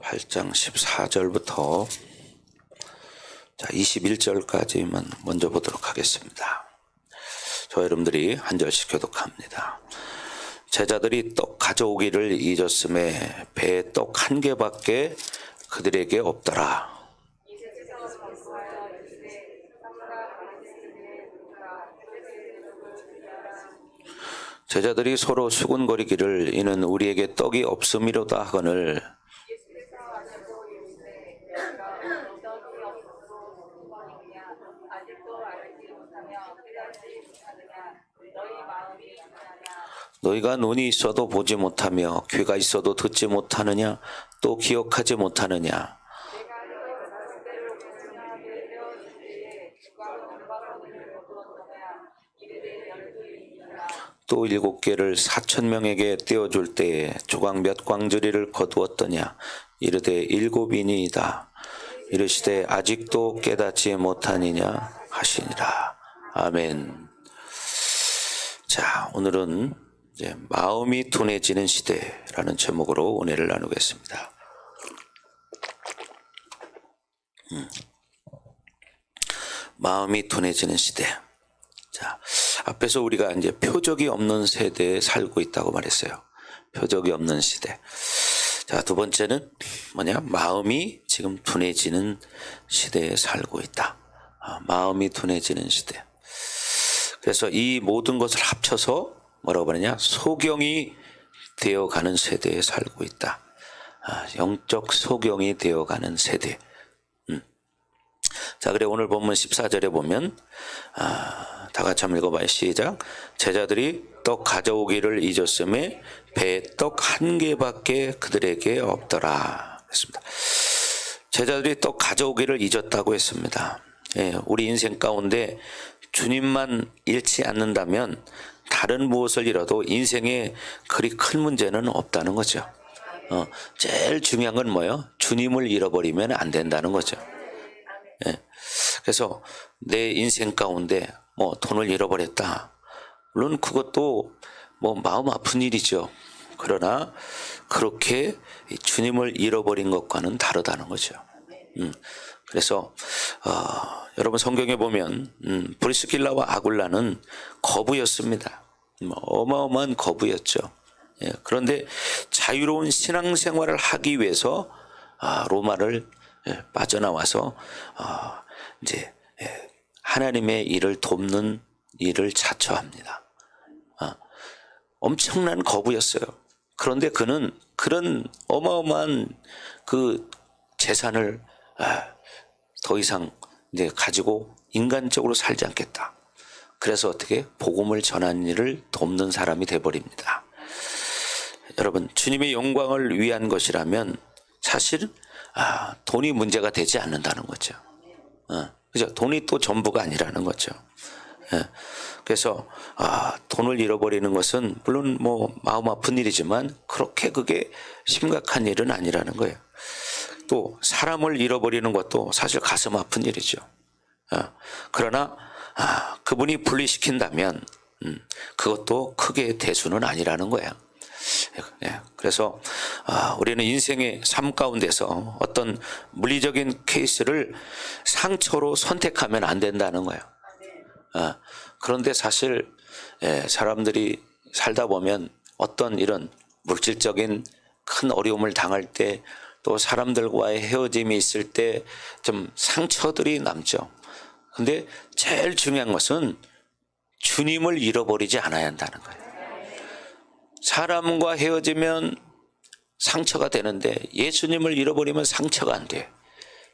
8장 14절부터 21절까지만 먼저 보도록 하겠습니다. 저 여러분들이 한 절씩 교독합니다. 제자들이 떡 가져오기를 잊었음에 배에 떡 한 개밖에 그들에게 없더라. 제자들이 서로 수군거리기를 이는 우리에게 떡이 없음이로다 하거늘 너희가 눈이 있어도 보지 못하며 귀가 있어도 듣지 못하느냐 또 기억하지 못하느냐. 또 7개를 4,000명에게 떼어줄 때에 조각 몇 광주리를 거두었더냐. 이르되 7이니이다. 이르시되 아직도 깨닫지 못하느냐 하시니라. 아멘. 자, 오늘은 이제 마음이 둔해지는 시대라는 제목으로 은혜를 나누겠습니다. 마음이 둔해지는 시대. 자, 앞에서 우리가 이제 표적이 없는 세대에 살고 있다고 말했어요. 표적이 없는 시대. 자, 두 번째는 뭐냐? 마음이 지금 둔해지는 시대에 살고 있다. 마음이 둔해지는 시대. 그래서 이 모든 것을 합쳐서 뭐라고 말하냐? 소경이 되어가는 세대에 살고 있다. 영적 소경이 되어가는 세대. 자, 그래 오늘 본문 14절에 보면 다 같이 한번 읽어봐요. 시작. 제자들이 떡 가져오기를 잊었음에 배에 떡 한 개밖에 그들에게 없더라 했습니다. 제자들이 떡 가져오기를 잊었다고 했습니다. 예, 우리 인생 가운데 주님만 잃지 않는다면 다른 무엇을 잃어도 인생에 그리 큰 문제는 없다는 거죠. 제일 중요한 건 뭐예요? 주님을 잃어버리면 안 된다는 거죠. 예. 그래서 내 인생 가운데 뭐 돈을 잃어버렸다. 물론 그것도 뭐 마음 아픈 일이죠. 그러나 그렇게 주님을 잃어버린 것과는 다르다는 거죠. 그래서 여러분 성경에 보면 브리스길라와 아굴라는 거부였습니다. 어마어마한 거부였죠. 예. 그런데 자유로운 신앙생활을 하기 위해서 로마를 빠져나와서 이제 하나님의 일을 돕는 일을 자처합니다. 엄청난 거부였어요. 그런데 그는 그런 어마어마한 그 재산을 더 이상 이제 가지고 인간적으로 살지 않겠다. 그래서 어떻게 복음을 전하는 일을 돕는 사람이 돼버립니다. 여러분, 주님의 영광을 위한 것이라면 사실 돈이 문제가 되지 않는다는 거죠. 그죠? 돈이 또 전부가 아니라는 거죠. 그래서 돈을 잃어버리는 것은 물론 뭐 마음 아픈 일이지만 그렇게 그게 심각한 일은 아니라는 거예요. 또 사람을 잃어버리는 것도 사실 가슴 아픈 일이죠. 그러나 그분이 분리시킨다면 그것도 크게 대수는 아니라는 거예요. 그래서 우리는 인생의 삶 가운데서 어떤 물리적인 케이스를 상처로 선택하면 안 된다는 거예요. 그런데 사실 사람들이 살다 보면 어떤 이런 물질적인 큰 어려움을 당할 때 또 사람들과의 헤어짐이 있을 때 좀 상처들이 남죠. 근데 제일 중요한 것은 주님을 잃어버리지 않아야 한다는 거예요. 사람과 헤어지면 상처가 되는데 예수님을 잃어버리면 상처가 안 돼.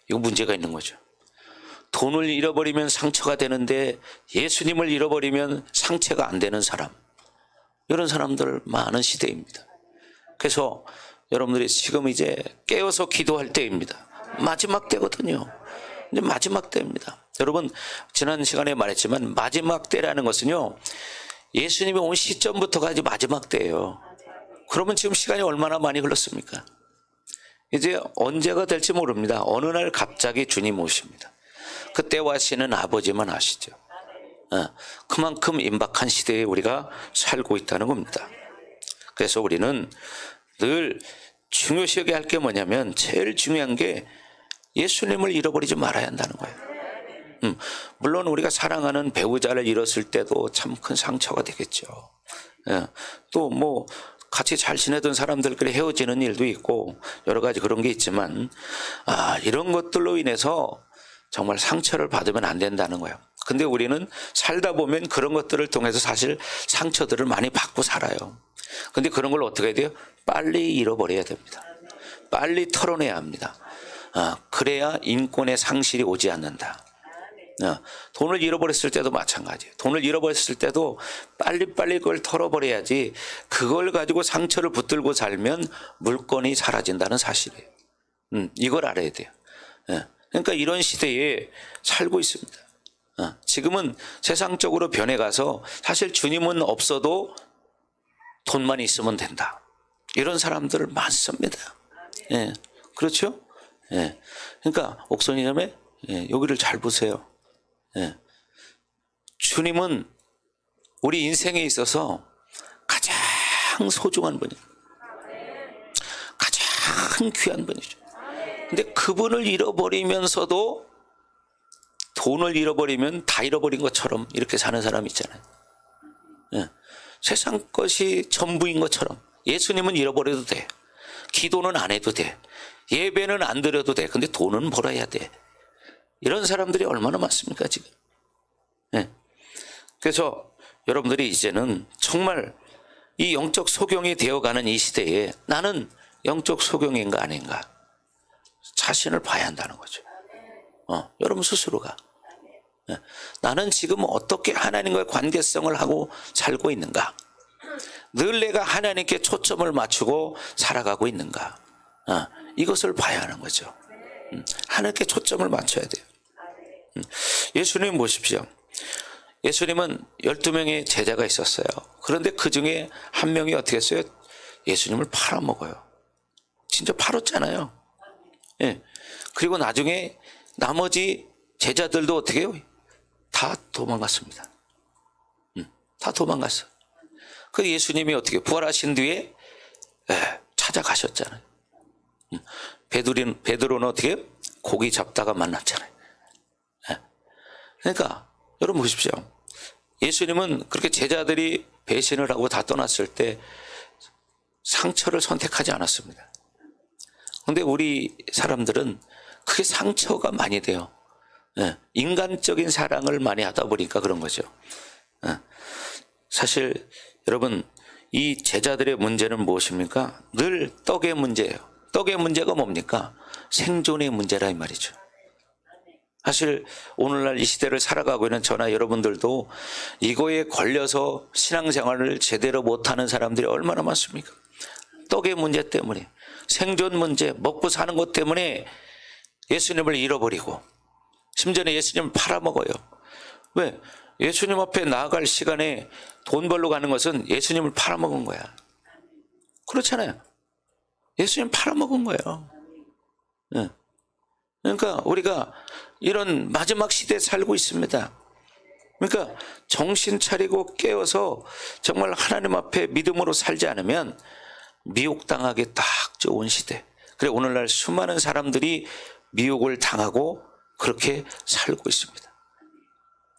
이거 문제가 있는 거죠. 돈을 잃어버리면 상처가 되는데 예수님을 잃어버리면 상처가 안 되는 사람. 이런 사람들 많은 시대입니다. 그래서 여러분들이 지금 이제 깨어서 기도할 때입니다. 마지막 때거든요. 이제 마지막 때입니다. 여러분, 지난 시간에 말했지만 마지막 때라는 것은요, 예수님이 온 시점부터가 이제 마지막 때예요. 그러면 지금 시간이 얼마나 많이 흘렀습니까? 이제 언제가 될지 모릅니다. 어느 날 갑자기 주님 오십니다. 그때 와시는 아버지만 아시죠. 그만큼 임박한 시대에 우리가 살고 있다는 겁니다. 그래서 우리는 늘 중요시 여겨야 할 게 뭐냐면 제일 중요한 게 예수님을 잃어버리지 말아야 한다는 거예요. 물론 우리가 사랑하는 배우자를 잃었을 때도 참 큰 상처가 되겠죠. 예. 또 뭐 같이 잘 지내던 사람들끼리 헤어지는 일도 있고 여러 가지 그런 게 있지만 이런 것들로 인해서 정말 상처를 받으면 안 된다는 거예요. 근데 우리는 살다 보면 그런 것들을 통해서 사실 상처들을 많이 받고 살아요. 근데 그런 걸 어떻게 해야 돼요? 빨리 잃어버려야 됩니다. 빨리 털어내야 합니다. 그래야 인권의 상실이 오지 않는다. 돈을 잃어버렸을 때도 마찬가지예요. 돈을 잃어버렸을 때도 빨리빨리 그걸 털어버려야지 그걸 가지고 상처를 붙들고 살면 물건이 사라진다는 사실이에요. 이걸 알아야 돼요. 그러니까 이런 시대에 살고 있습니다. 지금은 세상적으로 변해가서 사실 주님은 없어도 돈만 있으면 된다. 이런 사람들 많습니다. 예, 그렇죠? 예, 그러니까 옥선이자매 여기를 잘 보세요. 예. 주님은 우리 인생에 있어서 가장 소중한 분이에요. 가장 귀한 분이죠. 근데 그분을 잃어버리면서도 돈을 잃어버리면 다 잃어버린 것처럼 이렇게 사는 사람이 있잖아요. 예. 세상 것이 전부인 것처럼 예수님은 잃어버려도 돼. 기도는 안 해도 돼. 예배는 안 드려도 돼. 근데 돈은 벌어야 돼. 이런 사람들이 얼마나 많습니까 지금. 네. 그래서 여러분들이 이제는 정말 이 영적 소경이 되어가는 이 시대에 나는 영적 소경인가 아닌가 자신을 봐야 한다는 거죠. 여러분 스스로가. 네. 나는 지금 어떻게 하나님과의 관계성을 하고 살고 있는가. 늘 내가 하나님께 초점을 맞추고 살아가고 있는가. 이것을 봐야 하는 거죠. 하나님께 초점을 맞춰야 돼요. 예수님 보십시오. 예수님은 12명의 제자가 있었어요. 그런데 그 중에 한 명이 어떻게 했어요? 예수님을 팔아먹어요. 진짜 팔았잖아요. 예. 그리고 나중에 나머지 제자들도 어떻게 해요? 다 도망갔습니다. 다 도망갔어요. 그 예수님이 어떻게 부활하신 뒤에 찾아가셨잖아요. 베드로는 어떻게 해요? 고기 잡다가 만났잖아요. 그러니까 여러분 보십시오. 예수님은 그렇게 제자들이 배신을 하고 다 떠났을 때 상처를 선택하지 않았습니다. 그런데 우리 사람들은 그게 상처가 많이 돼요. 인간적인 사랑을 많이 하다 보니까 그런 거죠. 사실 여러분 이 제자들의 문제는 무엇입니까? 늘 떡의 문제예요. 떡의 문제가 뭡니까? 생존의 문제라 이 말이죠. 사실 오늘날 이 시대를 살아가고 있는 저나 여러분들도 이거에 걸려서 신앙생활을 제대로 못하는 사람들이 얼마나 많습니까? 떡의 문제 때문에, 생존 문제, 먹고 사는 것 때문에 예수님을 잃어버리고 심지어는 예수님을 팔아먹어요. 왜? 예수님 앞에 나아갈 시간에 돈 벌러 가는 것은 예수님을 팔아먹은 거야. 그렇잖아요. 예수님 팔아먹은 거예요. 네. 그러니까 우리가 이런 마지막 시대에 살고 있습니다. 그러니까 정신 차리고 깨어서 정말 하나님 앞에 믿음으로 살지 않으면 미혹당하기 딱 좋은 시대. 그래 오늘날 수많은 사람들이 미혹을 당하고 그렇게 살고 있습니다.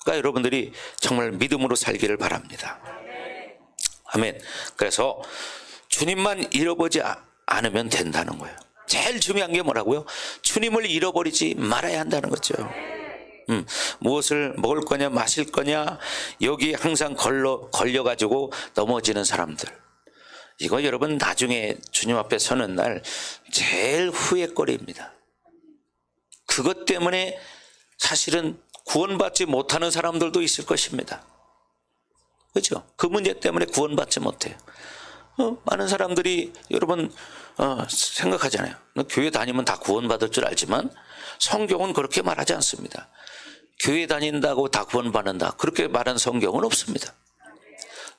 그러니까 여러분들이 정말 믿음으로 살기를 바랍니다. 아멘. 그래서 주님만 잃어보지 않으면 된다는 거예요. 제일 중요한 게 뭐라고요? 주님을 잃어버리지 말아야 한다는 거죠. 무엇을 먹을 거냐 마실 거냐 여기 항상 걸려가지고 넘어지는 사람들. 이거 여러분 나중에 주님 앞에 서는 날 제일 후회거리입니다. 그것 때문에 사실은 구원받지 못하는 사람들도 있을 것입니다. 그렇죠? 그 문제 때문에 구원받지 못해요. 많은 사람들이 여러분 생각하잖아요. 교회 다니면 다 구원받을 줄 알지만 성경은 그렇게 말하지 않습니다. 교회 다닌다고 다 구원받는다 그렇게 말한 성경은 없습니다.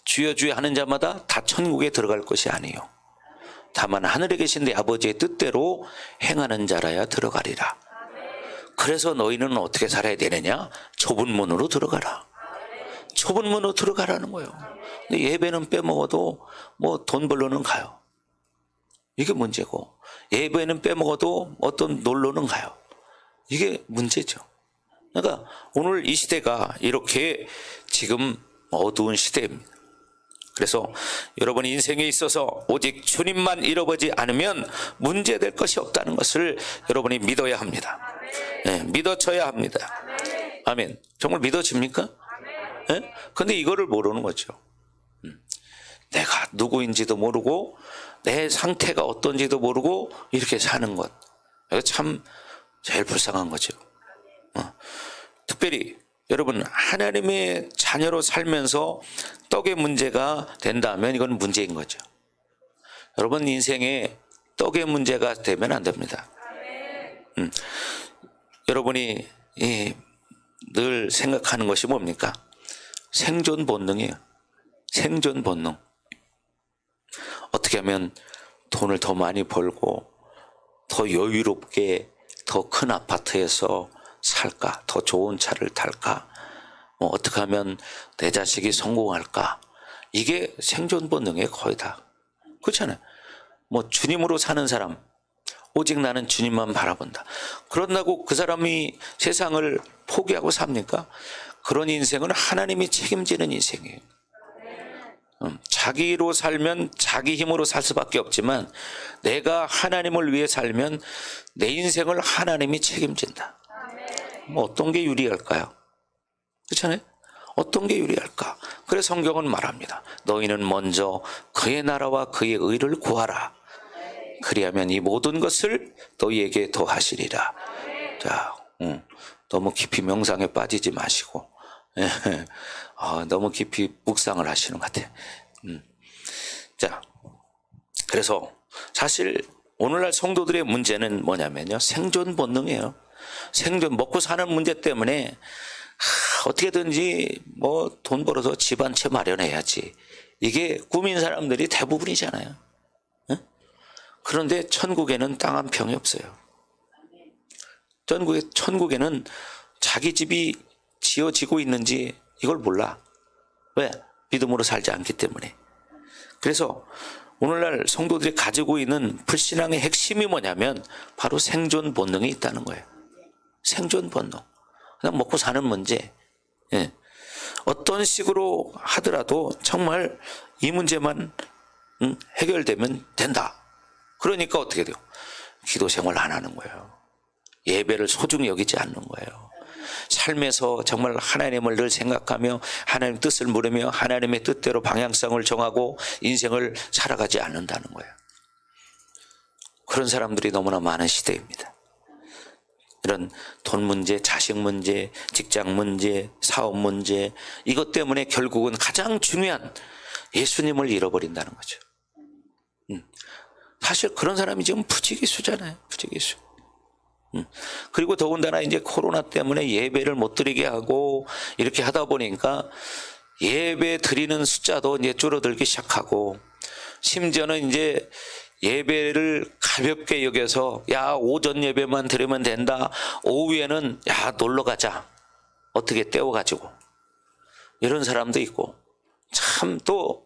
주여 주여 하는 자마다 다 천국에 들어갈 것이 아니에요. 다만 하늘에 계신 내 아버지의 뜻대로 행하는 자라야 들어가리라. 그래서 너희는 어떻게 살아야 되느냐? 좁은 문으로 들어가라. 좁은 문으로 들어가라는 거예요. 근데 예배는 빼먹어도 뭐 돈 벌러는 가요. 이게 문제고, 예배는 빼먹어도 어떤 놀러는 가요. 이게 문제죠. 그러니까 오늘 이 시대가 이렇게 지금 어두운 시대입니다. 그래서 여러분 인생에 있어서 오직 주님만 잃어버리지 않으면 문제될 것이 없다는 것을 여러분이 믿어야 합니다. 네, 믿어져야 합니다. 아멘. 정말 믿어집니까? 네? 근데 이거를 모르는 거죠. 내가 누구인지도 모르고 내 상태가 어떤지도 모르고 이렇게 사는 것, 이거 참 제일 불쌍한 거죠. 특별히 여러분 하나님의 자녀로 살면서 떡의 문제가 된다면 이건 문제인 거죠. 여러분 인생에 떡의 문제가 되면 안 됩니다. 여러분이 늘 생각하는 것이 뭡니까? 생존 본능이에요. 생존 본능. 어떻게 하면 돈을 더 많이 벌고 더 여유롭게 더 큰 아파트에서 살까? 더 좋은 차를 탈까? 어떻게 하면 내 자식이 성공할까? 이게 생존 본능의 거의 다. 그렇잖아요. 주님으로 사는 사람, 오직 나는 주님만 바라본다. 그런다고 그 사람이 세상을 포기하고 삽니까? 그런 인생은 하나님이 책임지는 인생이에요. 자기로 살면 자기 힘으로 살 수밖에 없지만 내가 하나님을 위해 살면 내 인생을 하나님이 책임진다. 어떤 게 유리할까요? 그렇잖아요. 어떤 게 유리할까? 그래서 성경은 말합니다. 너희는 먼저 그의 나라와 그의 의를 구하라. 그리하면 이 모든 것을 너희에게 더하시리라. 자, 너무 깊이 명상에 빠지지 마시고 너무 깊이 묵상을 하시는 것 같아요. 자, 그래서 사실 오늘날 성도들의 문제는 뭐냐면요, 생존 본능이에요. 생존, 먹고 사는 문제 때문에 어떻게든지 돈 벌어서 집 한 채 마련해야지, 이게 꿈인 사람들이 대부분이잖아요. 그런데 천국에는 땅 한 평이 없어요. 천국에는 자기 집이 지어지고 있는지 이걸 몰라. 왜? 믿음으로 살지 않기 때문에. 그래서 오늘날 성도들이 가지고 있는 불신앙의 핵심이 뭐냐면 바로 생존 본능이 있다는 거예요. 생존 본능. 그냥 먹고 사는 문제. 예. 어떤 식으로 하더라도 정말 이 문제만 해결되면 된다. 그러니까 어떻게 돼요? 기도 생활 안 하는 거예요. 예배를 소중히 여기지 않는 거예요. 삶에서 정말 하나님을 늘 생각하며 하나님 뜻을 물으며 하나님의 뜻대로 방향성을 정하고 인생을 살아가지 않는다는 거예요. 그런 사람들이 너무나 많은 시대입니다. 이런 돈 문제, 자식 문제, 직장 문제, 사업 문제, 이것 때문에 결국은 가장 중요한 예수님을 잃어버린다는 거죠. 사실 그런 사람이 지금 부지기수잖아요. 부지기수. 그리고 더군다나 이제 코로나 때문에 예배를 못 드리게 하고 이렇게 하다 보니까 예배 드리는 숫자도 이제 줄어들기 시작하고, 심지어는 이제 예배를 가볍게 여겨서 야, 오전 예배만 드리면 된다, 오후에는 야, 놀러 가자, 어떻게 떼워가지고, 이런 사람도 있고, 참 또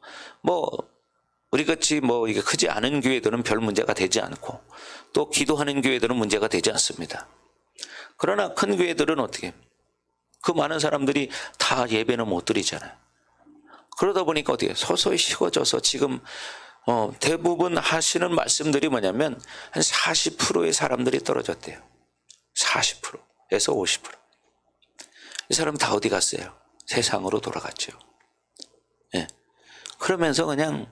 우리같이 이게 크지 않은 교회들은 별 문제가 되지 않고, 또 기도하는 교회들은 문제가 되지 않습니다. 그러나 큰 교회들은 어떻게, 그 많은 사람들이 다 예배는 못 드리잖아요. 그러다 보니까 어떻게 서서히 식어져서 지금 대부분 하시는 말씀들이 뭐냐면 한 40%의 사람들이 떨어졌대요. 40%에서 50%. 이 사람 다 어디 갔어요? 세상으로 돌아갔죠. 예. 그러면서 그냥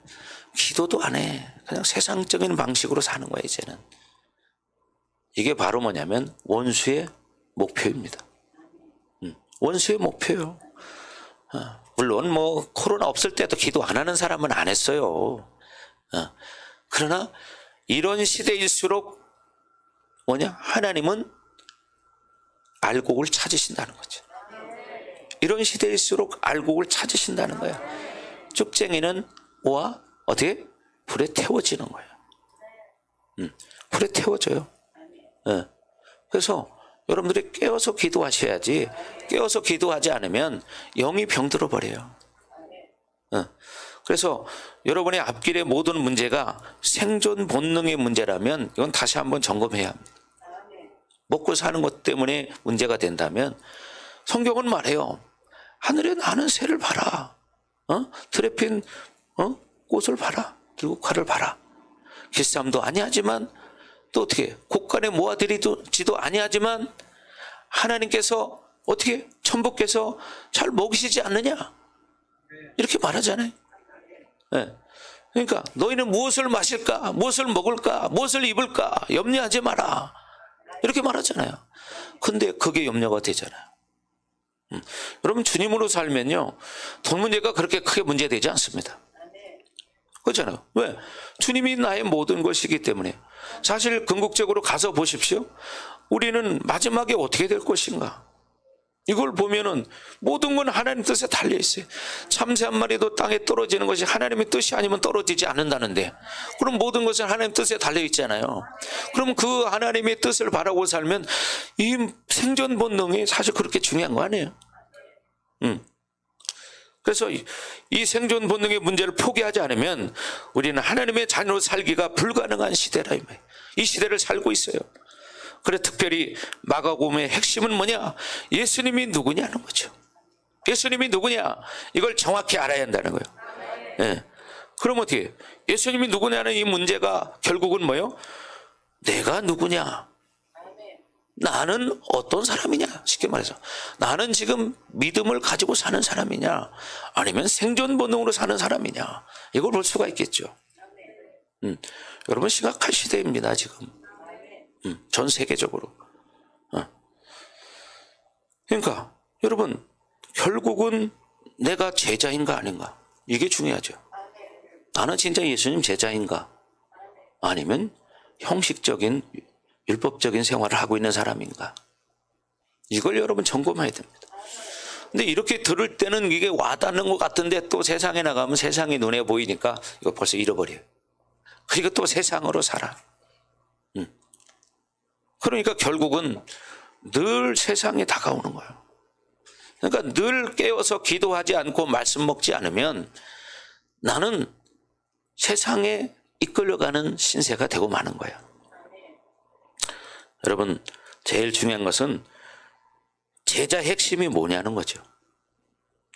기도도 안 해. 그냥 세상적인 방식으로 사는 거야, 이제는. 이게 바로 뭐냐면 원수의 목표입니다. 원수의 목표요. 물론 코로나 없을 때도 기도 안 하는 사람은 안 했어요. 그러나 이런 시대일수록 하나님은 알곡을 찾으신다는 거죠. 이런 시대일수록 알곡을 찾으신다는 거예요. 쭉쟁이는 어떻게? 불에 태워지는 거예요. 불에 태워져요. 그래서 여러분들이 깨어서 기도하셔야지, 깨어서 기도하지 않으면 영이 병들어 버려요. 그래서 여러분의 앞길의 모든 문제가 생존 본능의 문제라면 이건 다시 한번 점검해야 합니다. 먹고 사는 것 때문에 문제가 된다면 성경은 말해요. 하늘에 나는 새를 봐라. 드레핀 꽃을 봐라. 그리고 칼을 봐라. 길쌈도 아니하지만 또 어떻게 곳간에 모아들이지도 아니하지만 하나님께서 어떻게 천부께서 잘 먹이시지 않느냐 이렇게 말하잖아요. 네. 그러니까 너희는 무엇을 마실까, 무엇을 먹을까, 무엇을 입을까 염려하지 마라 이렇게 말하잖아요. 근데 그게 염려가 되잖아요. 여러분 주님으로 살면요 돈 문제가 그렇게 크게 문제되지 않습니다. 그렇잖아요. 왜? 주님이 나의 모든 것이기 때문에. 사실 궁극적으로 가서 보십시오. 우리는 마지막에 어떻게 될 것인가 이걸 보면은 모든 건 하나님 뜻에 달려 있어요. 참새 한 마리도 땅에 떨어지는 것이 하나님의 뜻이 아니면 떨어지지 않는다는데 그럼 모든 것은 하나님 뜻에 달려 있잖아요. 그럼 그 하나님의 뜻을 바라고 살면 이 생존 본능이 사실 그렇게 중요한 거 아니에요. 그래서 이 생존 본능의 문제를 포기하지 않으면 우리는 하나님의 자녀로 살기가 불가능한 시대라. 이 시대를 살고 있어요. 그래 특별히 마가복음의 핵심은 뭐냐? 예수님이 누구냐는 거죠. 예수님이 누구냐? 이걸 정확히 알아야 한다는 거예요. 네. 그럼 어떻게? 예수님이 누구냐는 이 문제가 결국은 뭐예요? 내가 누구냐? 나는 어떤 사람이냐? 쉽게 말해서 나는 지금 믿음을 가지고 사는 사람이냐 아니면 생존 본능으로 사는 사람이냐 이걸 볼 수가 있겠죠. 여러분 심각한 시대입니다 지금. 전 세계적으로. 그러니까 여러분 결국은 내가 제자인가 아닌가 이게 중요하죠. 나는 진짜 예수님 제자인가 아니면 형식적인 율법적인 생활을 하고 있는 사람인가 이걸 여러분 점검해야 됩니다. 근데 이렇게 들을 때는 이게 와닿는 것 같은데 또 세상에 나가면 세상이 눈에 보이니까 이거 벌써 잃어버려요. 그리고 또 세상으로 살아. 그러니까 결국은 늘 세상에 다가오는 거예요. 그러니까 늘 깨어서 기도하지 않고 말씀 먹지 않으면 나는 세상에 이끌려가는 신세가 되고 마는 거예요. 여러분 제일 중요한 것은 제자의 핵심이 뭐냐는 거죠.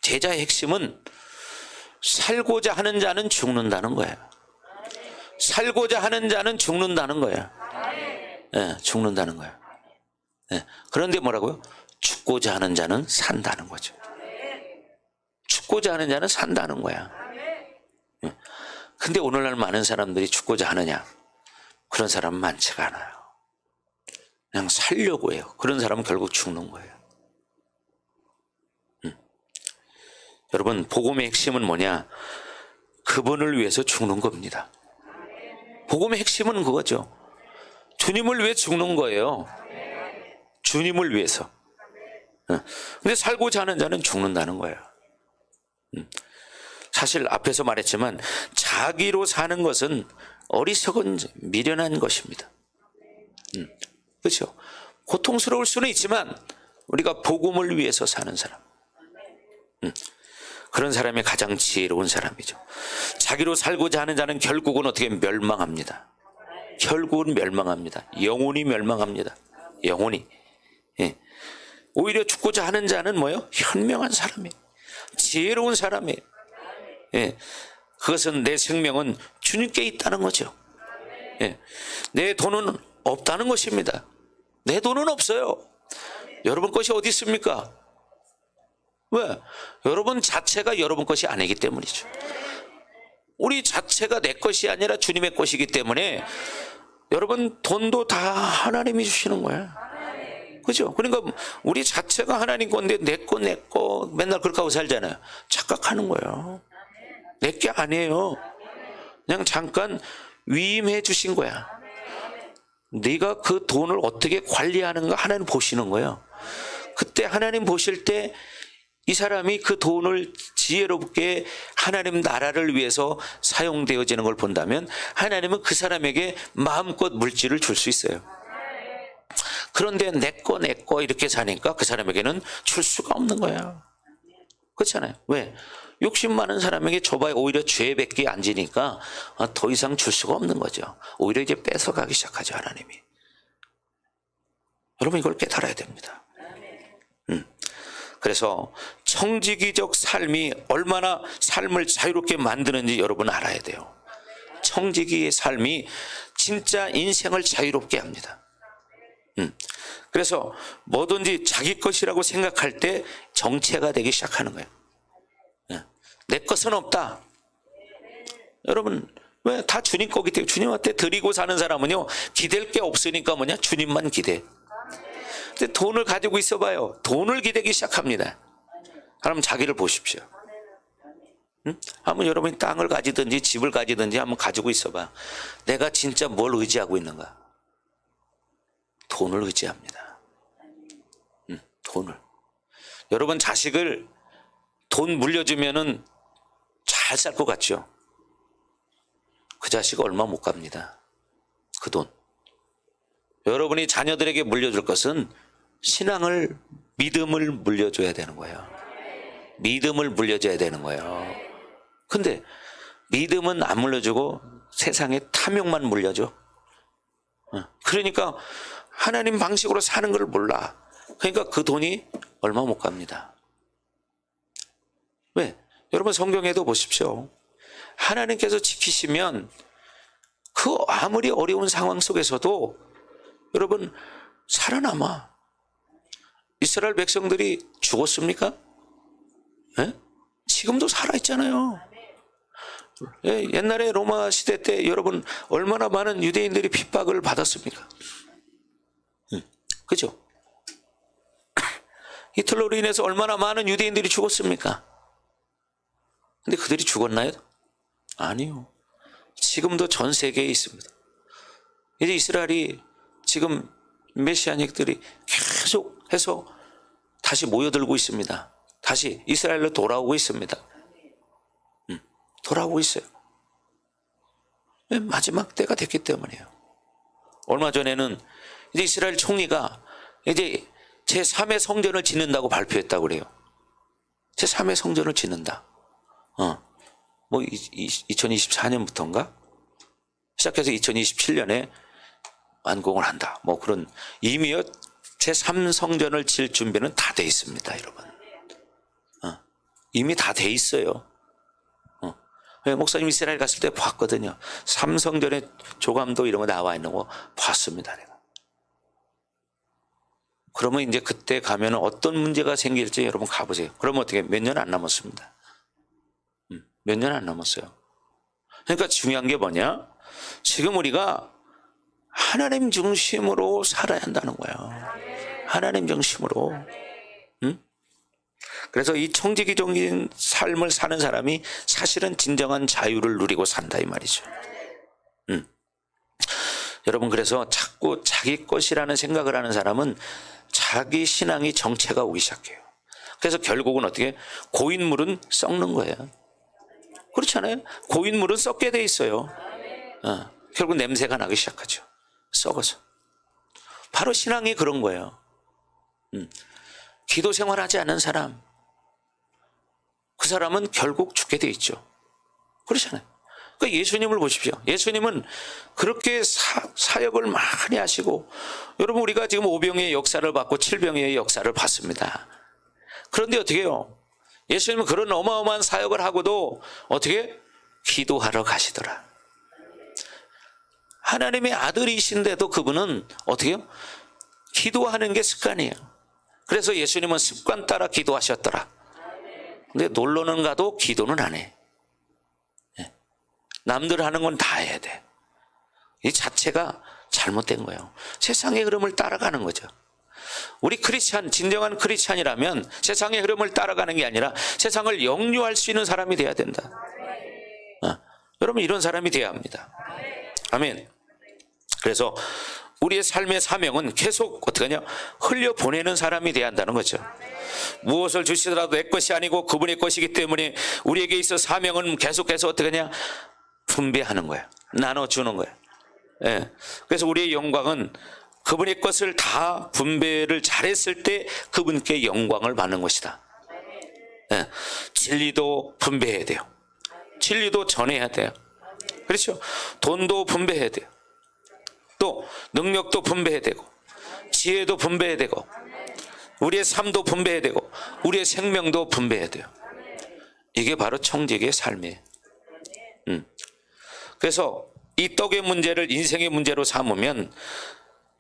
제자의 핵심은 살고자 하는 자는 죽는다는 거예요. 살고자 하는 자는 죽는다는 거예요. 네, 죽는다는 거예요. 네. 그런데 뭐라고요? 죽고자 하는 자는 산다는 거죠. 죽고자 하는 자는 산다는 거야. 네. 근데 오늘날 많은 사람들이 죽고자 하느냐? 그런 사람은 많지가 않아요. 그냥 살려고 해요. 그런 사람은 결국 죽는 거예요. 여러분 복음의 핵심은 뭐냐? 그분을 위해서 죽는 겁니다. 복음의 핵심은 그거죠. 주님을 위해 죽는 거예요. 주님을 위해서. 근데 살고자 하는 자는 죽는다는 거예요. 사실 앞에서 말했지만 자기로 사는 것은 어리석은 미련한 것입니다. 그렇죠? 고통스러울 수는 있지만 우리가 복음을 위해서 사는 사람, 그런 사람이 가장 지혜로운 사람이죠. 자기로 살고자 하는 자는 결국은 어떻게 멸망합니다. 결국은 멸망합니다. 영혼이 멸망합니다. 영혼이. 예. 오히려 죽고자 하는 자는 뭐예요? 현명한 사람이에요. 지혜로운 사람이에요. 예. 그것은 내 생명은 주님께 있다는 거죠. 예. 내 돈은 없다는 것입니다. 내 돈은 없어요. 여러분 것이 어디 있습니까? 왜? 여러분 자체가 여러분 것이 아니기 때문이죠. 우리 자체가 내 것이 아니라 주님의 것이기 때문에 여러분 돈도 다 하나님이 주시는 거야. 그죠? 그러니까 우리 자체가 하나님 건데 내 거 맨날 그렇게 하고 살잖아요. 착각하는 거예요. 내 게 아니에요. 그냥 잠깐 위임해 주신 거야. 네가 그 돈을 어떻게 관리하는가 하나님 보시는 거예요. 그때 하나님 보실 때 이 사람이 그 돈을 지혜롭게 하나님 나라를 위해서 사용되어지는 걸 본다면 하나님은 그 사람에게 마음껏 물질을 줄 수 있어요. 그런데 내 거 이렇게 사니까 그 사람에게는 줄 수가 없는 거야. 그렇잖아요. 왜? 욕심 많은 사람에게 줘봐야 오히려 죄밖에 안 지니까 더 이상 줄 수가 없는 거죠. 오히려 이제 뺏어가기 시작하죠, 하나님이. 여러분 이걸 깨달아야 됩니다. 그래서 청지기적 삶이 얼마나 삶을 자유롭게 만드는지 여러분 알아야 돼요. 청지기의 삶이 진짜 인생을 자유롭게 합니다. 그래서 뭐든지 자기 것이라고 생각할 때 정체가 되기 시작하는 거예요. 내 것은 없다. 여러분 왜 다 주님 거기 때문에 주님한테 드리고 사는 사람은요 기댈 게 없으니까 뭐냐 주님만 기대. 근데 돈을 가지고 있어봐요. 돈을 기대기 시작합니다. 그럼 자기를 보십시오. 한번 여러분이 땅을 가지든지 집을 가지든지 한번 가지고 있어봐. 내가 진짜 뭘 의지하고 있는가? 돈을 의지합니다. 돈을. 여러분 자식을 돈 물려주면은 잘 살 것 같죠? 그 자식 얼마 못 갑니다. 그 돈. 여러분이 자녀들에게 물려줄 것은 신앙을, 믿음을 물려줘야 되는 거예요. 믿음을 물려줘야 되는 거예요. 근데 믿음은 안 물려주고 세상에 탐욕만 물려줘. 그러니까 하나님 방식으로 사는 걸 몰라. 그러니까 그 돈이 얼마 못 갑니다. 왜? 여러분 성경에도 보십시오. 하나님께서 지키시면 그 아무리 어려운 상황 속에서도 여러분 살아남아. 이스라엘 백성들이 죽었습니까? 예? 지금도 살아있잖아요. 예, 옛날에 로마 시대 때 여러분 얼마나 많은 유대인들이 핍박을 받았습니까? 그죠? 히틀러로 인해서 얼마나 많은 유대인들이 죽었습니까? 근데 그들이 죽었나요? 아니요. 지금도 전 세계에 있습니다. 이제 이스라엘이 지금 메시아닉들이 계속해서 다시 모여들고 있습니다. 다시 이스라엘로 돌아오고 있습니다. 돌아오고 있어요. 마지막 때가 됐기 때문이에요. 얼마 전에는 이제 이스라엘 총리가 이제 제3의 성전을 짓는다고 발표했다고 그래요. 제3의 성전을 짓는다. 뭐 2024년부터인가? 시작해서 2027년에 완공을 한다. 뭐 그런 이미요 제3성전을 지을 준비는 다 돼 있습니다, 여러분. 이미 다 돼 있어요. 목사님 이스라엘 갔을 때 봤거든요. 3성전의 조감도 이런 거 나와 있는 거 봤습니다, 내가. 그러면 이제 그때 가면 어떤 문제가 생길지 여러분 가보세요. 그러면 어떻게 몇 년 안 남았습니다. 몇 년 안 남았어요. 그러니까 중요한 게 뭐냐? 지금 우리가 하나님 중심으로 살아야 한다는 거예요. 하나님 중심으로. 그래서 이 청지기적인 삶을 사는 사람이 사실은 진정한 자유를 누리고 산다 이 말이죠. 여러분 그래서 자꾸 자기 것이라는 생각을 하는 사람은 자기 신앙이 정체가 오기 시작해요. 그래서 결국은 어떻게? 고인물은 썩는 거예요. 그렇지 않아요? 고인물은 썩게 돼 있어요. 결국 냄새가 나기 시작하죠. 썩어서. 바로 신앙이 그런 거예요. 기도 생활하지 않은 사람, 그 사람은 결국 죽게 돼 있죠. 그렇잖아요. 그러니까 예수님을 보십시오. 예수님은 그렇게 사역을 많이 하시고, 여러분 우리가 지금 5병의 역사를 받고 7병의 역사를 봤습니다. 그런데 어떻게 해요? 예수님은 그런 어마어마한 사역을 하고도 어떻게? 기도하러 가시더라. 하나님의 아들이신데도 그분은 어떻게 해요? 기도하는 게 습관이에요. 그래서 예수님은 습관 따라 기도하셨더라. 근데 놀러는 가도 기도는 안 해. 남들 하는 건 다 해야 돼. 이 자체가 잘못된 거예요. 세상의 흐름을 따라가는 거죠. 우리 크리스찬, 진정한 크리스찬이라면 세상의 흐름을 따라가는 게 아니라 세상을 역류할 수 있는 사람이 돼야 된다. 여러분 이런 사람이 돼야 합니다. 아멘. 그래서 우리의 삶의 사명은 계속 어떻게 하냐? 흘려보내는 사람이 돼야 한다는 거죠. 무엇을 주시더라도 내 것이 아니고 그분의 것이기 때문에 우리에게 있어 사명은 계속해서 어떻게 하냐? 분배하는 거예요. 나눠주는 거예요. 예. 그래서 우리의 영광은 그분의 것을 다 분배를 잘했을 때 그분께 영광을 받는 것이다. 예. 진리도 분배해야 돼요. 진리도 전해야 돼요. 그렇죠? 돈도 분배해야 돼요. 또 능력도 분배해야 되고, 지혜도 분배해야 되고, 우리의 삶도 분배해야 되고, 우리의 생명도 분배해야 돼요. 이게 바로 청지기의 삶이에요. 그래서 이 떡의 문제를 인생의 문제로 삼으면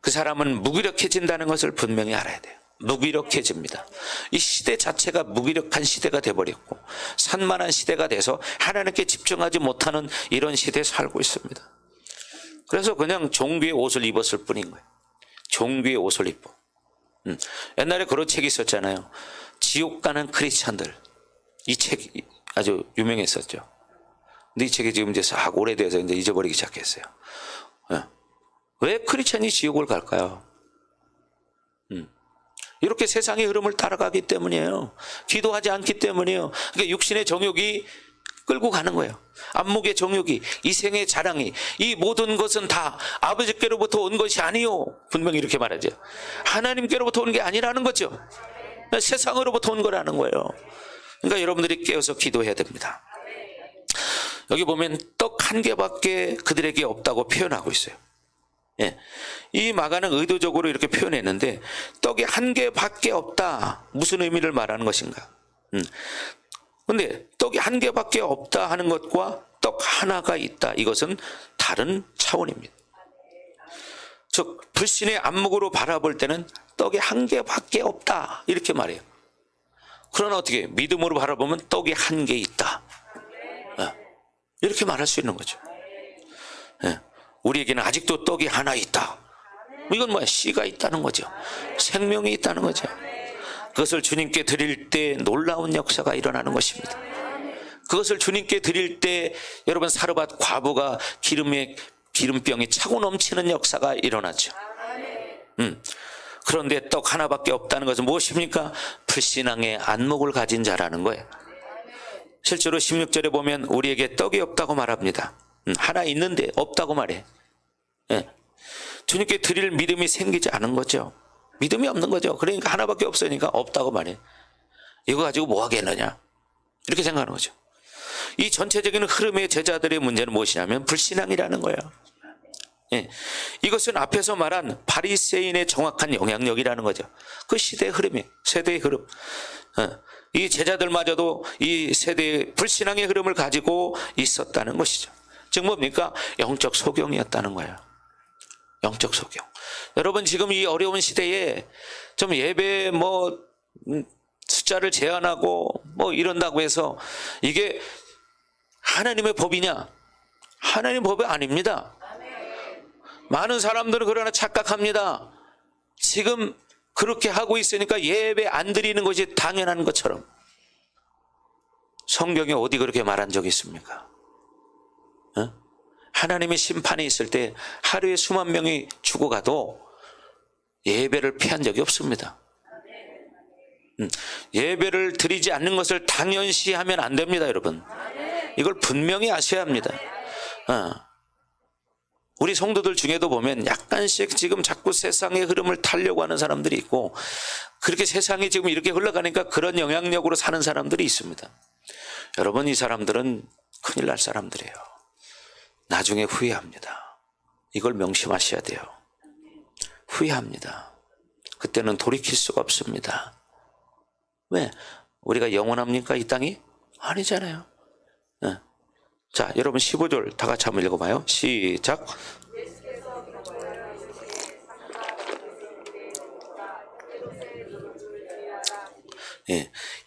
그 사람은 무기력해진다는 것을 분명히 알아야 돼요. 무기력해집니다. 이 시대 자체가 무기력한 시대가 돼버렸고, 산만한 시대가 돼서 하나님께 집중하지 못하는 이런 시대에 살고 있습니다. 그래서 그냥 종교의 옷을 입었을 뿐인 거예요. 종교의 옷을 입고. 옛날에 그런 책이 있었잖아요. 지옥 가는 크리스찬들. 이 책이 아주 유명했었죠. 근데 이 책이 지금 이제 싹 오래돼서 이제 잊어버리기 시작했어요. 왜 크리스찬이 지옥을 갈까요? 이렇게 세상의 흐름을 따라가기 때문이에요. 기도하지 않기 때문이에요. 그러니까 육신의 정욕이 끌고 가는 거예요. 안목의 정욕이, 이생의 자랑이, 이 모든 것은 다 아버지께로부터 온 것이 아니요. 분명히 이렇게 말하죠. 하나님께로부터 온 게 아니라는 거죠. 세상으로부터 온 거라는 거예요. 그러니까 여러분들이 깨어서 기도해야 됩니다. 여기 보면 떡 한 개밖에 그들에게 없다고 표현하고 있어요. 예. 이 마가는 의도적으로 이렇게 표현했는데, 떡이 한 개밖에 없다. 무슨 의미를 말하는 것인가? 근데 떡이 한 개밖에 없다 하는 것과 떡 하나가 있다, 이것은 다른 차원입니다. 즉 불신의 안목으로 바라볼 때는 떡이 한 개밖에 없다 이렇게 말해요. 그러나 어떻게 믿음으로 바라보면 떡이 한 개 있다, 이렇게 말할 수 있는 거죠. 우리에게는 아직도 떡이 하나 있다. 이건 뭐야? 씨가 있다는 거죠. 생명이 있다는 거죠. 그것을 주님께 드릴 때 놀라운 역사가 일어나는 것입니다. 그것을 주님께 드릴 때 여러분, 사르밧 과부가 기름병이 차고 넘치는 역사가 일어나죠. 그런데 떡 하나밖에 없다는 것은 무엇입니까? 불신앙의 안목을 가진 자라는 거예요. 실제로 16절에 보면 우리에게 떡이 없다고 말합니다. 하나 있는데 없다고 말해. 주님께 드릴 믿음이 생기지 않은 거죠. 믿음이 없는 거죠. 그러니까 하나밖에 없으니까 없다고 말해. 이거 가지고 뭐 하겠느냐, 이렇게 생각하는 거죠. 이 전체적인 흐름의 제자들의 문제는 무엇이냐면 불신앙이라는 거예요. 이것은 앞에서 말한 바리새인의 정확한 영향력이라는 거죠. 그 시대의 흐름이, 세대의 흐름. 이 제자들마저도 이 세대의 불신앙의 흐름을 가지고 있었다는 것이죠. 즉 뭡니까? 영적 소경이었다는 거예요. 영적 소경. 여러분, 지금 이 어려운 시대에 좀 예배 숫자를 제한하고 이런다고 해서 이게 하나님의 법이냐? 하나님의 법이 아닙니다. 많은 사람들은 그러나 착각합니다. 지금 그렇게 하고 있으니까 예배 안 드리는 것이 당연한 것처럼. 성경에 어디 그렇게 말한 적이 있습니까? 하나님의 심판이 있을 때 하루에 수만 명이 죽어가도 예배를 피한 적이 없습니다. 예배를 드리지 않는 것을 당연시하면 안 됩니다, 여러분. 이걸 분명히 아셔야 합니다. 우리 성도들 중에도 보면 약간씩 지금 자꾸 세상의 흐름을 타려고 하는 사람들이 있고, 그렇게 세상이 지금 이렇게 흘러가니까 그런 영향력으로 사는 사람들이 있습니다. 여러분, 이 사람들은 큰일 날 사람들이에요. 나중에 후회합니다. 이걸 명심하셔야 돼요. 후회합니다. 그때는 돌이킬 수가 없습니다. 왜? 우리가 영원합니까, 이 땅이? 아니잖아요. 자, 여러분 15절 다 같이 한번 읽어봐요. 시작.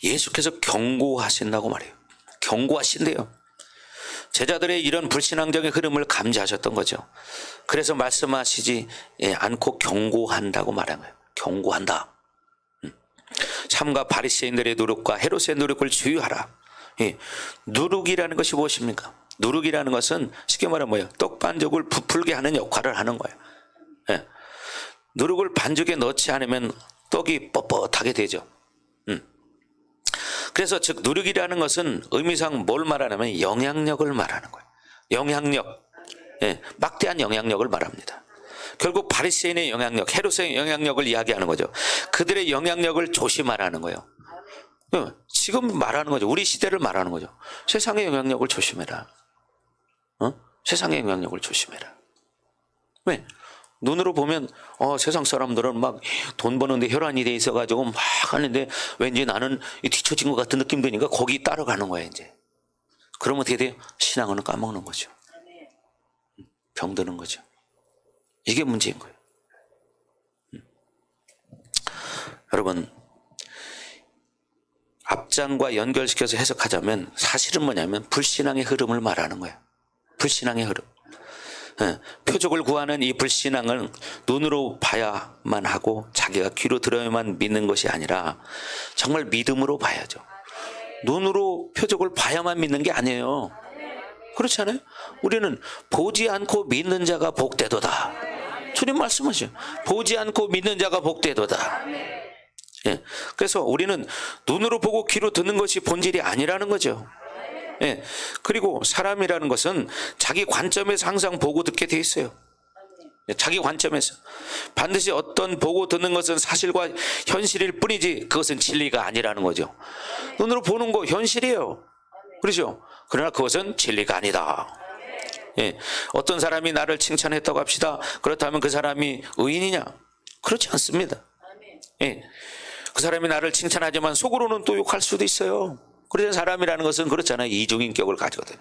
예수께서 경고하신다고 말해요. 경고하신대요. 제자들의 이런 불신앙적인 흐름을 감지하셨던 거죠. 그래서 말씀하시지 않고 경고한다고 말한 거예요. 경고한다. 참과 바리새인들의 노력과 헤롯의 노력을 주의하라. 누룩이라는 것이 무엇입니까? 누룩이라는 것은 쉽게 말하면 뭐예요? 떡 반죽을 부풀게 하는 역할을 하는 거예요. 누룩을 반죽에 넣지 않으면 떡이 뻣뻣하게 되죠. 그래서 즉 누룩이라는 것은 의미상 뭘 말하냐면 영향력을 말하는 거예요. 영향력, 막대한 영향력을 말합니다. 결국 바리새인의 영향력, 헤롯의 영향력을 이야기하는 거죠. 그들의 영향력을 조심하라는 거예요. 지금 말하는 거죠. 우리 시대를 말하는 거죠. 세상의 영향력을 조심해라. 세상의 영향력을 조심해라. 왜? 눈으로 보면 세상 사람들은 막 돈 버는데 혈안이 돼 있어가지고 막 하는데 왠지 나는 뒤처진 것 같은 느낌 드니까 거기 따라가는 거야 이제. 그러면 어떻게 돼요? 신앙은 까먹는 거죠. 병드는 거죠. 이게 문제인 거예요. 여러분, 앞장과 연결시켜서 해석하자면 사실은 뭐냐면 불신앙의 흐름을 말하는 거예요. 불신앙의 흐름. 표적을 구하는 이 불신앙을 눈으로 봐야만 하고 자기가 귀로 들어야만 믿는 것이 아니라 정말 믿음으로 봐야죠. 눈으로 표적을 봐야만 믿는 게 아니에요. 그렇지 않아요? 우리는 보지 않고 믿는 자가 복되도다. 주님 말씀하시죠. 보지 않고 믿는 자가 복되도다. 예. 그래서 우리는 눈으로 보고 귀로 듣는 것이 본질이 아니라는 거죠. 예. 그리고 사람이라는 것은 자기 관점에서 항상 보고 듣게 돼 있어요. 자기 관점에서. 반드시 어떤 보고 듣는 것은 사실과 현실일 뿐이지 그것은 진리가 아니라는 거죠. 눈으로 보는 거 현실이에요. 그렇죠? 그러나 그것은 진리가 아니다. 예. 어떤 사람이 나를 칭찬했다고 합시다. 그렇다면 그 사람이 의인이냐? 그렇지 않습니다. 예. 그 사람이 나를 칭찬하지만 속으로는 또 욕할 수도 있어요. 그래서 사람이라는 것은 그렇잖아요. 이중인격을 가지거든.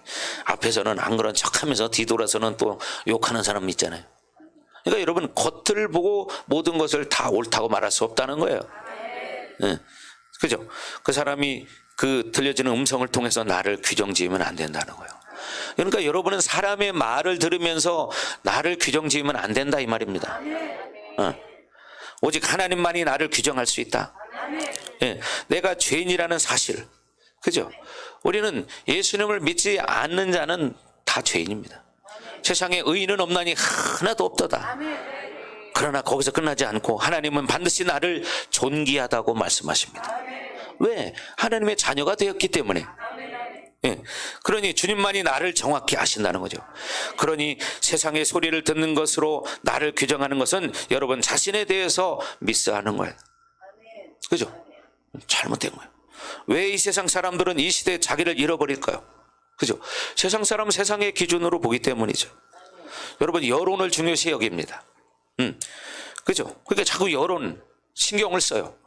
앞에서는 안 그런 척하면서 뒤돌아서는 또 욕하는 사람 있잖아요. 그러니까 여러분 겉을 보고 모든 것을 다 옳다고 말할 수 없다는 거예요. 네. 그죠? 그 사람이 그 들려지는 음성을 통해서 나를 규정지으면 안 된다는 거예요. 그러니까 여러분은 사람의 말을 들으면서 나를 규정지으면 안 된다 이 말입니다. 오직 하나님만이 나를 규정할 수 있다. 네. 내가 죄인이라는 사실. 그죠? 우리는 예수님을 믿지 않는 자는 다 죄인입니다. 세상에 의인은 없나니 하나도 없도다. 그러나 거기서 끝나지 않고 하나님은 반드시 나를 존귀하다고 말씀하십니다. 왜? 하나님의 자녀가 되었기 때문에. 예. 그러니 주님만이 나를 정확히 아신다는 거죠. 그러니 세상의 소리를 듣는 것으로 나를 규정하는 것은 여러분 자신에 대해서 미스하는 거예요. 그죠? 잘못된 거예요. 왜 이 세상 사람들은 이 시대에 자기를 잃어버릴까요? 그죠? 세상 사람은 세상의 기준으로 보기 때문이죠. 여러분 여론을 중요시 여깁니다. 그죠? 그러니까 자꾸 여론 신경을 써요.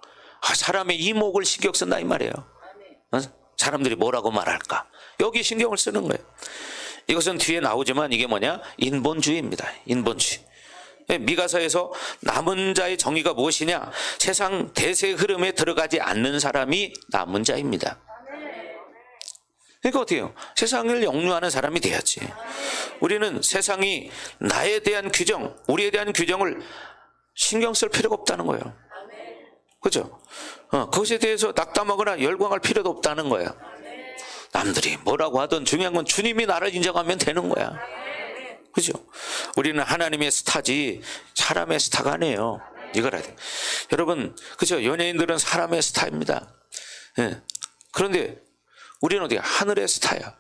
사람의 이목을 신경 쓴다 이 말이에요. 사람들이 뭐라고 말할까? 여기 신경을 쓰는 거예요. 이것은 뒤에 나오지만 이게 뭐냐? 인본주의입니다. 인본주의. 미가서에서 남은 자의 정의가 무엇이냐? 세상 대세 흐름에 들어가지 않는 사람이 남은 자입니다. 그러니까 어떻게 해요? 세상을 역류하는 사람이 돼야지. 우리는 세상이 나에 대한 규정, 우리에 대한 규정을 신경 쓸 필요가 없다는 거예요. 그죠? 그것에 대해서 낙담하거나 열광할 필요도 없다는 거예요. 남들이 뭐라고 하든 중요한 건 주님이 나를 인정하면 되는 거야. 그죠? 우리는 하나님의 스타지 사람의 스타가 아니에요. 이걸 알아야 돼. 여러분, 그죠? 연예인들은 사람의 스타입니다. 예. 그런데 우리는 어디야? 하늘의 스타야.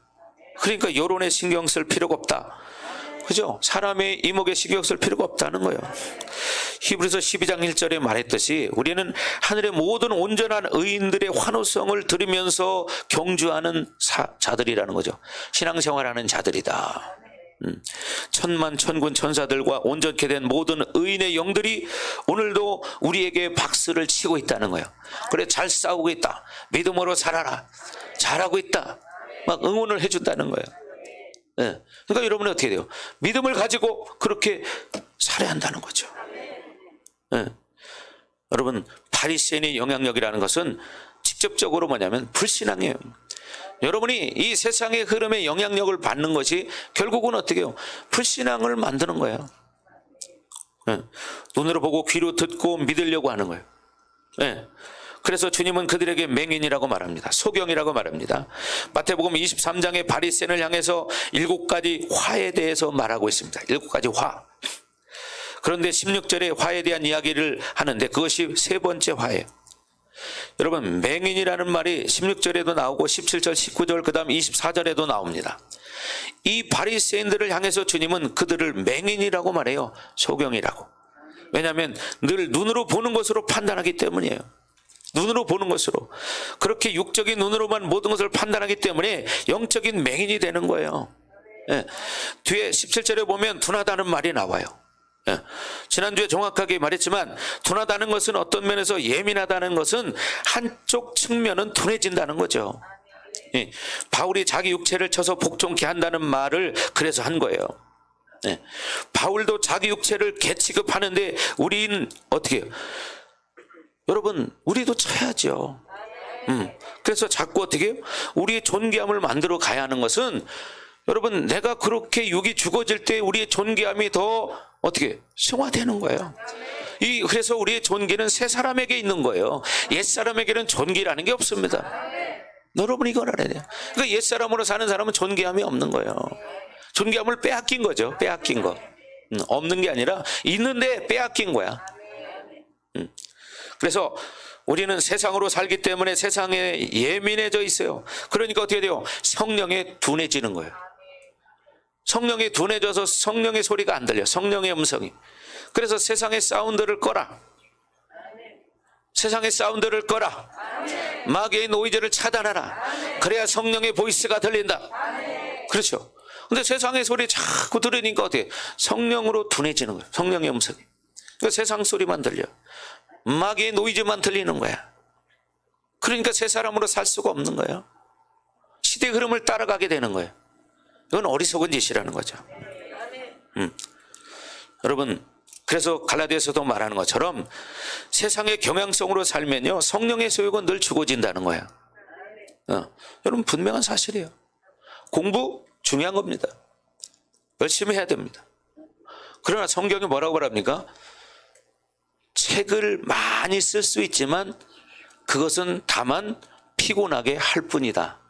그러니까 여론에 신경 쓸 필요가 없다. 그죠? 사람의 이목에 신경 쓸 필요가 없다는 거예요. 히브리서 12장 1절에 말했듯이 우리는 하늘의 모든 온전한 의인들의 환호성을 들으면서 경주하는 자들이라는 거죠. 신앙생활하는 자들이다. 천만 천군 천사들과 온전케 된 모든 의인의 영들이 오늘도 우리에게 박수를 치고 있다는 거예요. 그래 잘 싸우고 있다. 믿음으로 살아라. 잘하고 있다. 막 응원을 해준다는 거예요. 네. 그러니까 여러분은 어떻게 돼요? 믿음을 가지고 그렇게 살아야 한다는 거죠. 네. 여러분 바리새인의 영향력이라는 것은 직접적으로 뭐냐면 불신앙이에요. 여러분이 이 세상의 흐름에 영향력을 받는 것이 결국은 어떻게 해요? 불신앙을 만드는 거예요. 네. 눈으로 보고 귀로 듣고 믿으려고 하는 거예요. 네. 그래서 주님은 그들에게 맹인이라고 말합니다. 소경이라고 말합니다. 마태복음 23장의 바리새인을 향해서 7가지 화에 대해서 말하고 있습니다. 7가지 화. 그런데 16절에 화에 대한 이야기를 하는데 그것이 세 번째 화예요. 여러분 맹인이라는 말이 16절에도 나오고 17절, 19절, 그 다음 24절에도 나옵니다. 이 바리새인들을 향해서 주님은 그들을 맹인이라고 말해요. 소경이라고. 왜냐하면 늘 눈으로 보는 것으로 판단하기 때문이에요. 눈으로 보는 것으로. 그렇게 육적인 눈으로만 모든 것을 판단하기 때문에 영적인 맹인이 되는 거예요. 예. 뒤에 17절에 보면 둔하다는 말이 나와요. 예. 지난주에 정확하게 말했지만 둔하다는 것은 어떤 면에서 예민하다는 것은 한쪽 측면은 둔해진다는 거죠. 예. 바울이 자기 육체를 쳐서 복종케 한다는 말을 그래서 한 거예요. 예. 바울도 자기 육체를 개 취급하는데 우리는 어떻게 해요? 여러분 우리도 쳐야죠. 그래서 자꾸 어떻게 해요? 우리의 존귀함을 만들어 가야 하는 것은 여러분 내가 그렇게 육이 죽어질 때 우리의 존귀함이 더 어떻게 승화되는 거예요. 그래서 우리의 존귀는 새 사람에게 있는 거예요. 옛 사람에게는 존귀라는 게 없습니다. 여러분 이걸 알아야 돼요. 그러니까 옛 사람으로 사는 사람은 존귀함이 없는 거예요. 존귀함을 빼앗긴 거죠. 빼앗긴 거. 없는 게 아니라 있는데 빼앗긴 거야. 그래서 우리는 세상으로 살기 때문에 세상에 예민해져 있어요. 그러니까 어떻게 돼요? 성령에 둔해지는 거예요. 성령에 둔해져서 성령의 소리가 안 들려. 성령의 음성이. 그래서 세상의 사운드를 꺼라. 세상의 사운드를 꺼라. 마귀의 노이즈를 차단하라. 그래야 성령의 보이스가 들린다. 그렇죠. 근데 세상의 소리 자꾸 들으니까 어떻게 성령으로 둔해지는 거예요. 성령의 음성이. 그러니까 세상 소리만 들려. 마귀의 노이즈만 들리는 거야. 그러니까 새 사람으로 살 수가 없는 거예요. 시대 흐름을 따라가게 되는 거예요. 이건 어리석은 짓이라는 거죠. 여러분 그래서 갈라디아서도 말하는 것처럼 세상의 경향성으로 살면요 성령의 소욕은 늘 죽어진다는 거예요. 여러분 분명한 사실이에요. 공부 중요한 겁니다. 열심히 해야 됩니다. 그러나 성경이 뭐라고 말합니까? 책을 많이 쓸 수 있지만 그것은 다만 피곤하게 할 뿐이다.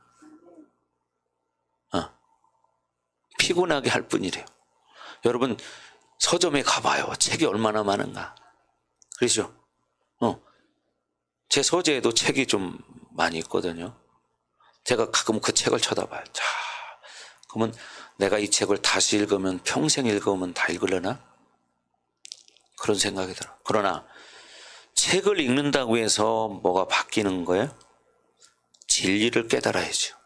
피곤하게 할 뿐이래요. 여러분 서점에 가봐요. 책이 얼마나 많은가. 그렇죠? 제 서재에도 책이 좀 많이 있거든요. 제가 가끔 그 책을 쳐다봐요. 자, 그러면 내가 이 책을 다시 읽으면 평생 읽으면 다 읽으려나? 그런 생각이 들어요. 그러나 책을 읽는다고 해서 뭐가 바뀌는 거예요? 진리를 깨달아야죠.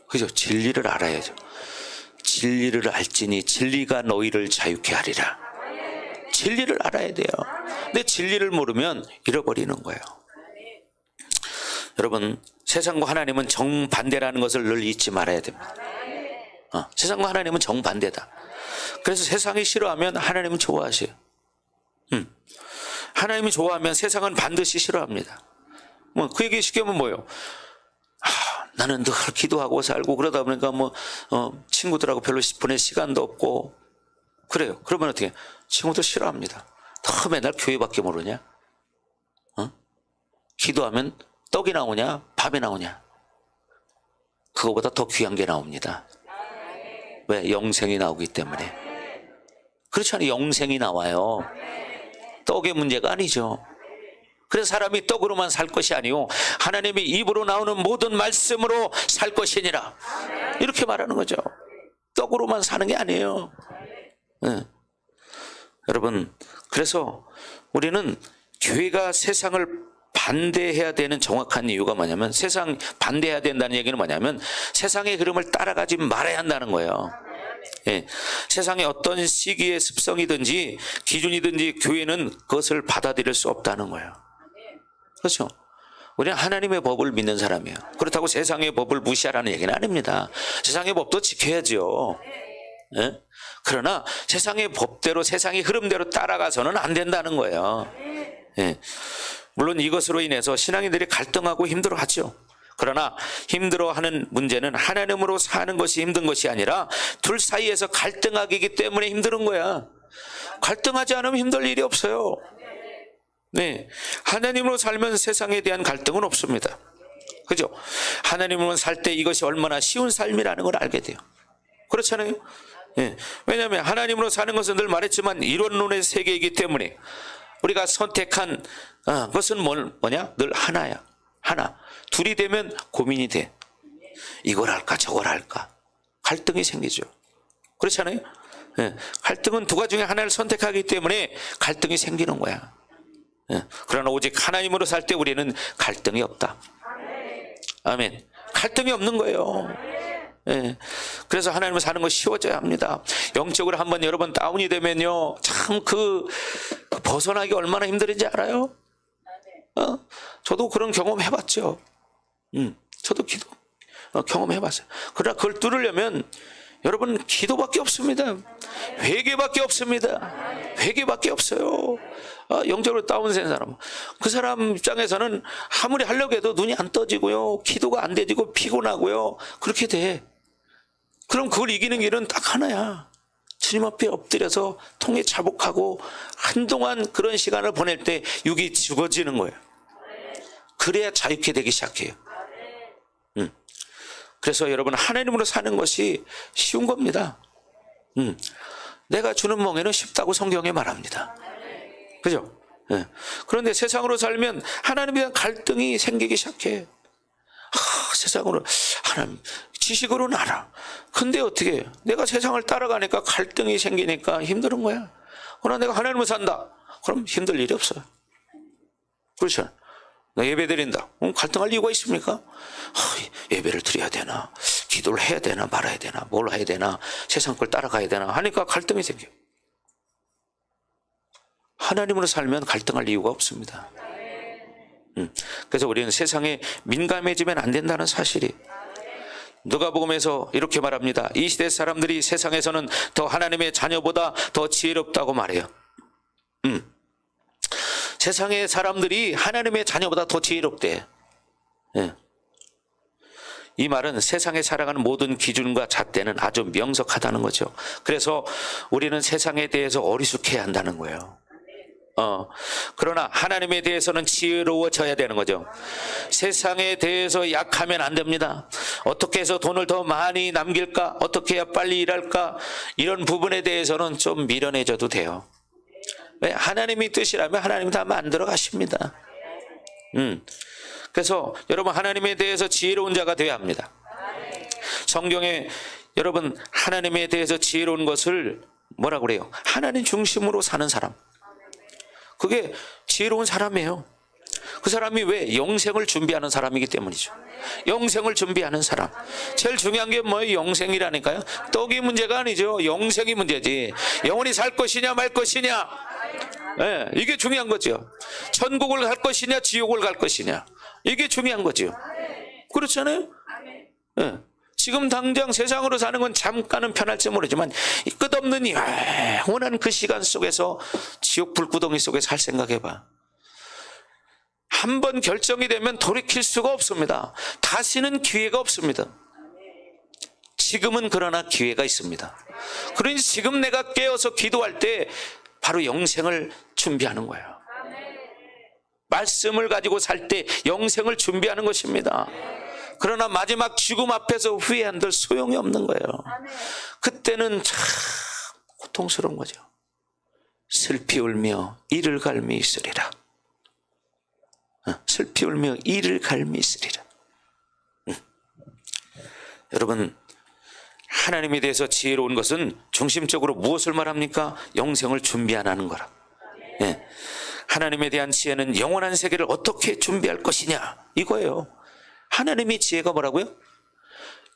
그죠? 진리를 알아야죠. 진리를 알지니 진리가 너희를 자유케 하리라. 진리를 알아야 돼요. 근데 진리를 모르면 잃어버리는 거예요. 여러분 세상과 하나님은 정반대라는 것을 늘 잊지 말아야 됩니다. 세상과 하나님은 정반대다. 그래서 세상이 싫어하면 하나님은 좋아하세요. 하나님이 좋아하면 세상은 반드시 싫어합니다. 그 얘기 쉽게 하면 뭐예요? 나는 늘 기도하고 살고 그러다 보니까 친구들하고 별로 보낼 시간도 없고 그래요. 그러면 어떻게? 친구들 싫어합니다. 너 맨날 교회밖에 모르냐? 기도하면 떡이 나오냐? 밥이 나오냐? 그거보다 더 귀한 게 나옵니다. 왜? 영생이 나오기 때문에. 그렇지 않아요? 영생이 나와요. 떡의 문제가 아니죠. 그래서 사람이 떡으로만 살 것이 아니요 하나님의 입으로 나오는 모든 말씀으로 살 것이니라. 이렇게 말하는 거죠. 떡으로만 사는 게 아니에요. 네. 여러분 그래서 우리는 교회가 세상을 반대해야 되는 정확한 이유가 뭐냐면 세상 반대해야 된다는 얘기는 뭐냐면 세상의 흐름을 따라가지 말아야 한다는 거예요. 예. 세상의 어떤 시기의 습성이든지 기준이든지 교회는 그것을 받아들일 수 없다는 거예요. 그렇죠? 우리는 하나님의 법을 믿는 사람이에요. 그렇다고 세상의 법을 무시하라는 얘기는 아닙니다. 세상의 법도 지켜야죠. 예? 그러나 세상의 법대로 세상의 흐름대로 따라가서는 안 된다는 거예요. 예. 물론 이것으로 인해서 신앙인들이 갈등하고 힘들어하죠. 그러나 힘들어하는 문제는 하나님으로 사는 것이 힘든 것이 아니라 둘 사이에서 갈등하기 때문에 힘든 거야. 갈등하지 않으면 힘들 일이 없어요. 네, 하나님으로 살면 세상에 대한 갈등은 없습니다. 그죠? 하나님으로 살 때 이것이 얼마나 쉬운 삶이라는 걸 알게 돼요. 그렇잖아요? 네. 왜냐하면 하나님으로 사는 것은 늘 말했지만 이론론의 세계이기 때문에 우리가 선택한 것은 뭐냐? 늘 하나야. 하나. 둘이 되면 고민이 돼. 이걸 할까 저걸 할까. 갈등이 생기죠. 그렇잖아요? 네. 갈등은 두 가지 중에 하나를 선택하기 때문에 갈등이 생기는 거야. 그러나 오직 하나님으로 살 때 우리는 갈등이 없다. 아멘. 갈등이 없는 거예요. 예. 그래서 하나님을 사는 거 쉬워져야 합니다. 영적으로 한번 여러분 다운이 되면요, 참 벗어나기 얼마나 힘든지 알아요? 저도 그런 경험 해봤죠. 저도 경험해봤어요. 그러나 그걸 뚫으려면 여러분 기도밖에 없습니다. 회개밖에 없습니다. 회개밖에 없어요. 영적으로 다운된 사람, 그 사람 입장에서는 아무리 하려고 해도 눈이 안 떠지고요, 기도가 안 되지고 피곤하고요, 그렇게 돼. 그럼 그걸 이기는 길은 딱 하나야. 주님 앞에 엎드려서 통에 자복하고 한동안 그런 시간을 보낼 때 육이 죽어지는 거예요. 그래야 자유케 되기 시작해요. 그래서 여러분, 하나님으로 사는 것이 쉬운 겁니다. 내가 주는 멍에는 쉽다고 성경에 말합니다. 그죠? 네. 그런데 세상으로 살면 하나님에 대한 갈등이 생기기 시작해. 세상으로, 하나님, 지식으로는 알아. 근데 어떻게, 내가 세상을 따라가니까 갈등이 생기니까 힘든 거야. 그러나 내가 하나님을 산다. 그럼 힘들 일이 없어요. 그렇죠? 나 예배 드린다. 갈등할 이유가 있습니까? 예배를 드려야 되나? 기도를 해야 되나? 말아야 되나? 뭘 해야 되나? 세상 걸 따라가야 되나? 하니까 갈등이 생겨요. 하나님으로 살면 갈등할 이유가 없습니다. 그래서 우리는 세상에 민감해지면 안 된다는 사실이, 누가복음에서 이렇게 말합니다. 이 시대 사람들이 세상에서는 더 하나님의 자녀보다 더 지혜롭다고 말해요. 세상의 사람들이 하나님의 자녀보다 더 지혜롭대. 이 말은 세상에 살아가는 모든 기준과 잣대는 아주 명석하다는 거죠. 그래서 우리는 세상에 대해서 어리숙해야 한다는 거예요. 그러나 하나님에 대해서는 지혜로워져야 되는 거죠. 세상에 대해서 약하면 안 됩니다. 어떻게 해서 돈을 더 많이 남길까? 어떻게 해야 빨리 일할까? 이런 부분에 대해서는 좀 미련해져도 돼요. 왜? 하나님이 뜻이라면 하나님 다 만들어 가십니다. 그래서 여러분, 하나님에 대해서 지혜로운 자가 되어야 합니다. 성경에 여러분, 하나님에 대해서 지혜로운 것을 뭐라고 그래요? 하나님 중심으로 사는 사람, 그게 지혜로운 사람이에요. 그 사람이 왜? 영생을 준비하는 사람이기 때문이죠. 영생을 준비하는 사람. 제일 중요한 게 뭐예요? 영생이라니까요. 떡이 문제가 아니죠. 영생이 문제지. 영원히 살 것이냐 말 것이냐, 네, 이게 중요한 거죠. 천국을 갈 것이냐 지옥을 갈 것이냐, 이게 중요한 거죠. 그렇잖아요. 네. 지금 당장 세상으로 사는 건 잠깐은 편할지 모르지만 이 끝없는 영원한 그 시간 속에서 지옥 불구덩이 속에서 할 생각해봐. 한 번 결정이 되면 돌이킬 수가 없습니다. 다시는 기회가 없습니다. 지금은 그러나 기회가 있습니다. 그러니 지금 내가 깨어서 기도할 때 바로 영생을 준비하는 거예요. 말씀을 가지고 살 때 영생을 준비하는 것입니다. 그러나 마지막 죽음 앞에서 후회한들 소용이 없는 거예요. 그때는 참 고통스러운 거죠. 슬피 울며 이를 갈미 있으리라. 슬피 울며 이를 갈미 있으리라. 여러분, 하나님에 대해서 지혜로운 것은 중심적으로 무엇을 말합니까? 영생을 준비하는 거라. 예. 하나님에 대한 지혜는 영원한 세계를 어떻게 준비할 것이냐, 이거예요. 하나님의 지혜가 뭐라고요?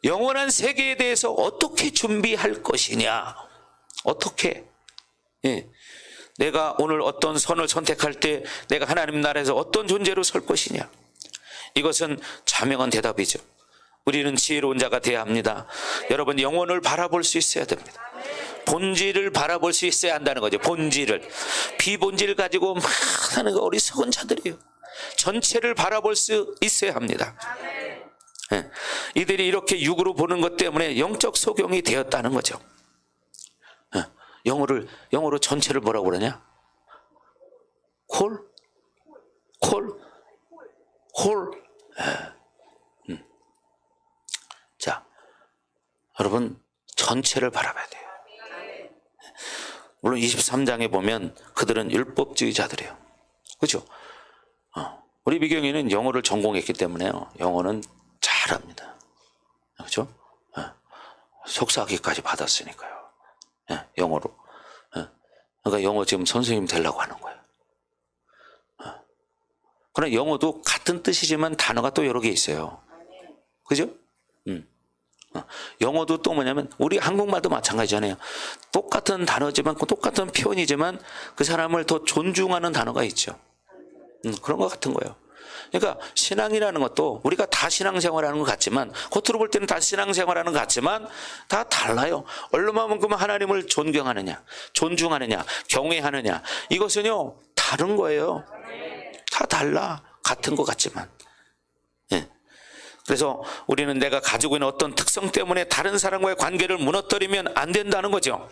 영원한 세계에 대해서 어떻게 준비할 것이냐. 어떻게? 예. 내가 오늘 어떤 선을 선택할 때 내가 하나님 나라에서 어떤 존재로 설 것이냐. 이것은 자명한 대답이죠. 우리는 지혜로운 자가 되어야 합니다. 여러분, 영혼을 바라볼 수 있어야 됩니다. 본질을 바라볼 수 있어야 한다는 거죠. 본질을. 비본질 가지고 막 하는 거 어리석은 자들이에요. 전체를 바라볼 수 있어야 합니다. 네. 이들이 이렇게 육으로 보는 것 때문에 영적 소경이 되었다는 거죠. 네. 영어로 전체를 뭐라고 그러냐? 홀? 네. 자, 여러분, 전체를 바라봐야 돼요. 물론 23장에 보면 그들은 율법주의자들이에요. 그렇죠? 우리 미경이는 영어를 전공했기 때문에요, 영어는 잘합니다. 그렇죠? 석사학위까지 받았으니까요. 영어로. 그러니까 영어 지금 선생님 되려고 하는 거예요. 그러나 영어도 같은 뜻이지만 단어가 또 여러 개 있어요. 그죠? 영어도 또 뭐냐면 우리 한국말도 마찬가지잖아요. 똑같은 단어지만 똑같은 표현이지만 그 사람을 더 존중하는 단어가 있죠. 그런 것 같은 거예요. 그러니까 신앙이라는 것도 우리가 다 신앙생활하는 것 같지만 겉으로 볼 때는 다 신앙생활하는 것 같지만 다 달라요. 얼마만큼 하나님을 존경하느냐, 존중하느냐, 경외하느냐, 이것은요 다른 거예요. 다 달라. 같은 것 같지만. 예. 그래서 우리는 내가 가지고 있는 어떤 특성 때문에 다른 사람과의 관계를 무너뜨리면 안 된다는 거죠.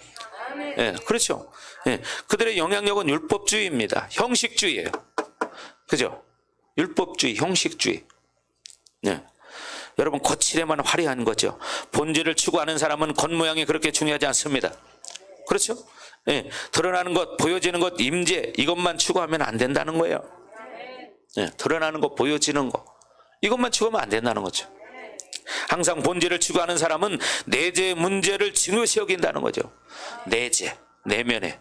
예, 그렇죠. 예, 그들의 영향력은 율법주의입니다. 형식주의예요. 그죠? 율법주의, 형식주의. 예. 여러분 거칠에만 화려한 거죠. 본질을 추구하는 사람은 겉모양이 그렇게 중요하지 않습니다. 그렇죠? 예, 드러나는 것, 보여지는 것, 임재 이것만 추구하면 안 된다는 거예요. 예, 드러나는 것, 보여지는 것 이것만 추구하면 안 된다는 거죠. 항상 본질을 추구하는 사람은 내재 문제를 중요시 여긴다는 거죠. 내재, 내면에.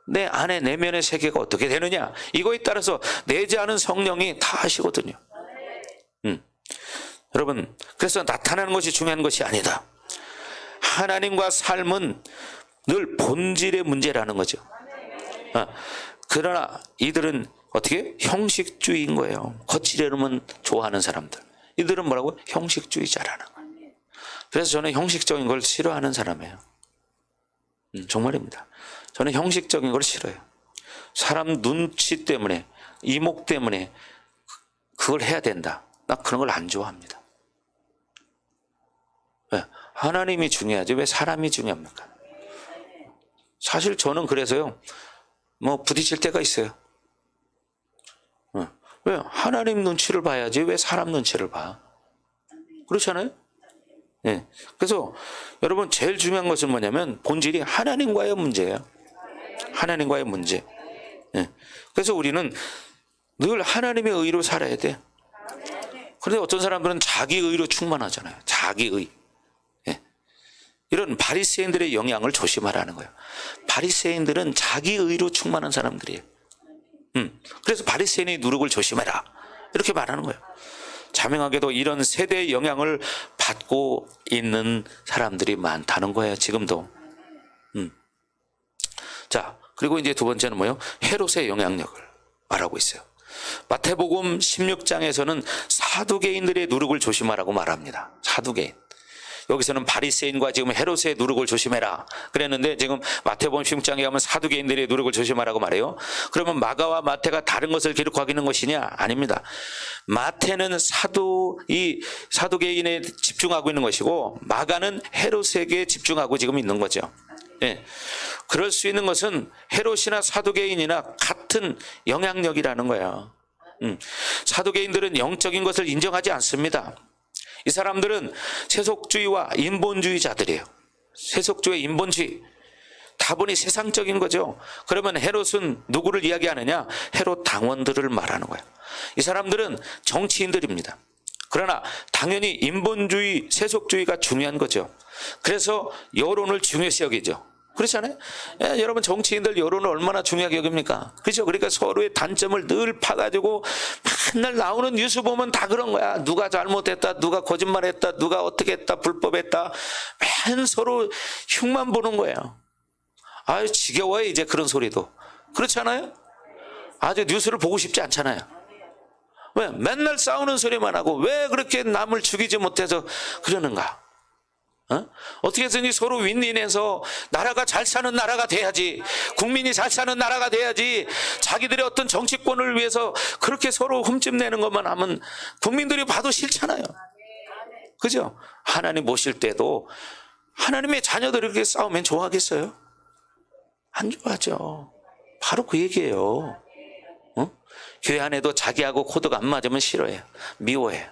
내 안에 내면의 세계가 어떻게 되느냐 이거에 따라서 내재하는 성령이 다 하시거든요. 여러분 그래서 나타나는 것이 중요한 것이 아니다. 하나님과 삶은 늘 본질의 문제라는 거죠. 그러나 이들은 어떻게? 형식주의인 거예요. 거칠에는 좋아하는 사람들. 이들은 뭐라고? 형식주의자라는 거예요. 그래서 저는 형식적인 걸 싫어하는 사람이에요. 정말입니다. 저는 형식적인 걸 싫어요. 사람 눈치 때문에, 이목 때문에 그걸 해야 된다. 나 그런 걸 안 좋아합니다. 왜? 하나님이 중요하지 왜 사람이 중요합니까? 사실 저는 그래서요. 뭐 부딪힐 때가 있어요. 왜? 하나님 눈치를 봐야지 왜 사람 눈치를 봐? 그렇잖아요? 네. 그래서 여러분 제일 중요한 것은 뭐냐면 본질이 하나님과의 문제예요. 하나님과의 문제. 네. 그래서 우리는 늘 하나님의 의로 살아야 돼. 그런데 어떤 사람들은 자기 의로 충만하잖아요. 자기 의. 네. 이런 바리새인들의 영향을 조심하라는 거예요. 바리새인들은 자기 의로 충만한 사람들이에요. 그래서 바리새인의 누룩을 조심해라 이렇게 말하는 거예요. 자명하게도 이런 세대의 영향을 받고 있는 사람들이 많다는 거예요. 지금도. 자 그리고 이제 두 번째는 뭐예요? 헤롯의 영향력을 말하고 있어요. 마태복음 16장에서는 사두개인들의 누룩을 조심하라고 말합니다. 사두개인. 여기서는 바리새인과 지금 헤롯의 누룩을 조심해라 그랬는데 지금 마태복음 16장에 가면 사두개인들의 누룩을 조심하라고 말해요. 그러면 마가와 마태가 다른 것을 기록하고 있는 것이냐? 아닙니다. 마태는 사두개인에 집중하고 있는 것이고 마가는 헤롯에게 집중하고 지금 있는 거죠. 예. 그럴 수 있는 것은 헤롯이나 사두개인이나 같은 영향력이라는 거예요. 사두개인들은 영적인 것을 인정하지 않습니다. 이 사람들은 세속주의와 인본주의자들이에요. 세속주의, 인본주의. 다분히 세상적인 거죠. 그러면 헤롯은 누구를 이야기하느냐? 헤롯 당원들을 말하는 거예요. 이 사람들은 정치인들입니다. 그러나 당연히 인본주의, 세속주의가 중요한 거죠. 그래서 여론을 중요시 여기죠. 그렇잖아요. 예, 여러분 정치인들 여론을 얼마나 중요하게 여깁니까? 그렇죠. 그러니까 서로의 단점을 늘 파가지고 맨날 나오는 뉴스 보면 다 그런 거야. 누가 잘못했다, 누가 거짓말했다, 누가 어떻게 했다, 불법했다. 맨 서로 흉만 보는 거예요. 아유 지겨워요 이제 그런 소리도. 그렇지 않아요? 아주 뉴스를 보고 싶지 않잖아요. 왜? 맨날 싸우는 소리만 하고 왜 그렇게 남을 죽이지 못해서 그러는가? 어떻게 해서든지 서로 윈윈해서 나라가 잘 사는 나라가 돼야지, 국민이 잘 사는 나라가 돼야지. 자기들의 어떤 정치권을 위해서 그렇게 서로 흠집내는 것만 하면 국민들이 봐도 싫잖아요. 그죠? 하나님 모실 때도 하나님의 자녀들이 이렇게 싸우면 좋아하겠어요? 안 좋아하죠. 바로 그 얘기예요. 교회 안에도 자기하고 코드가 안 맞으면 싫어해요. 미워해요.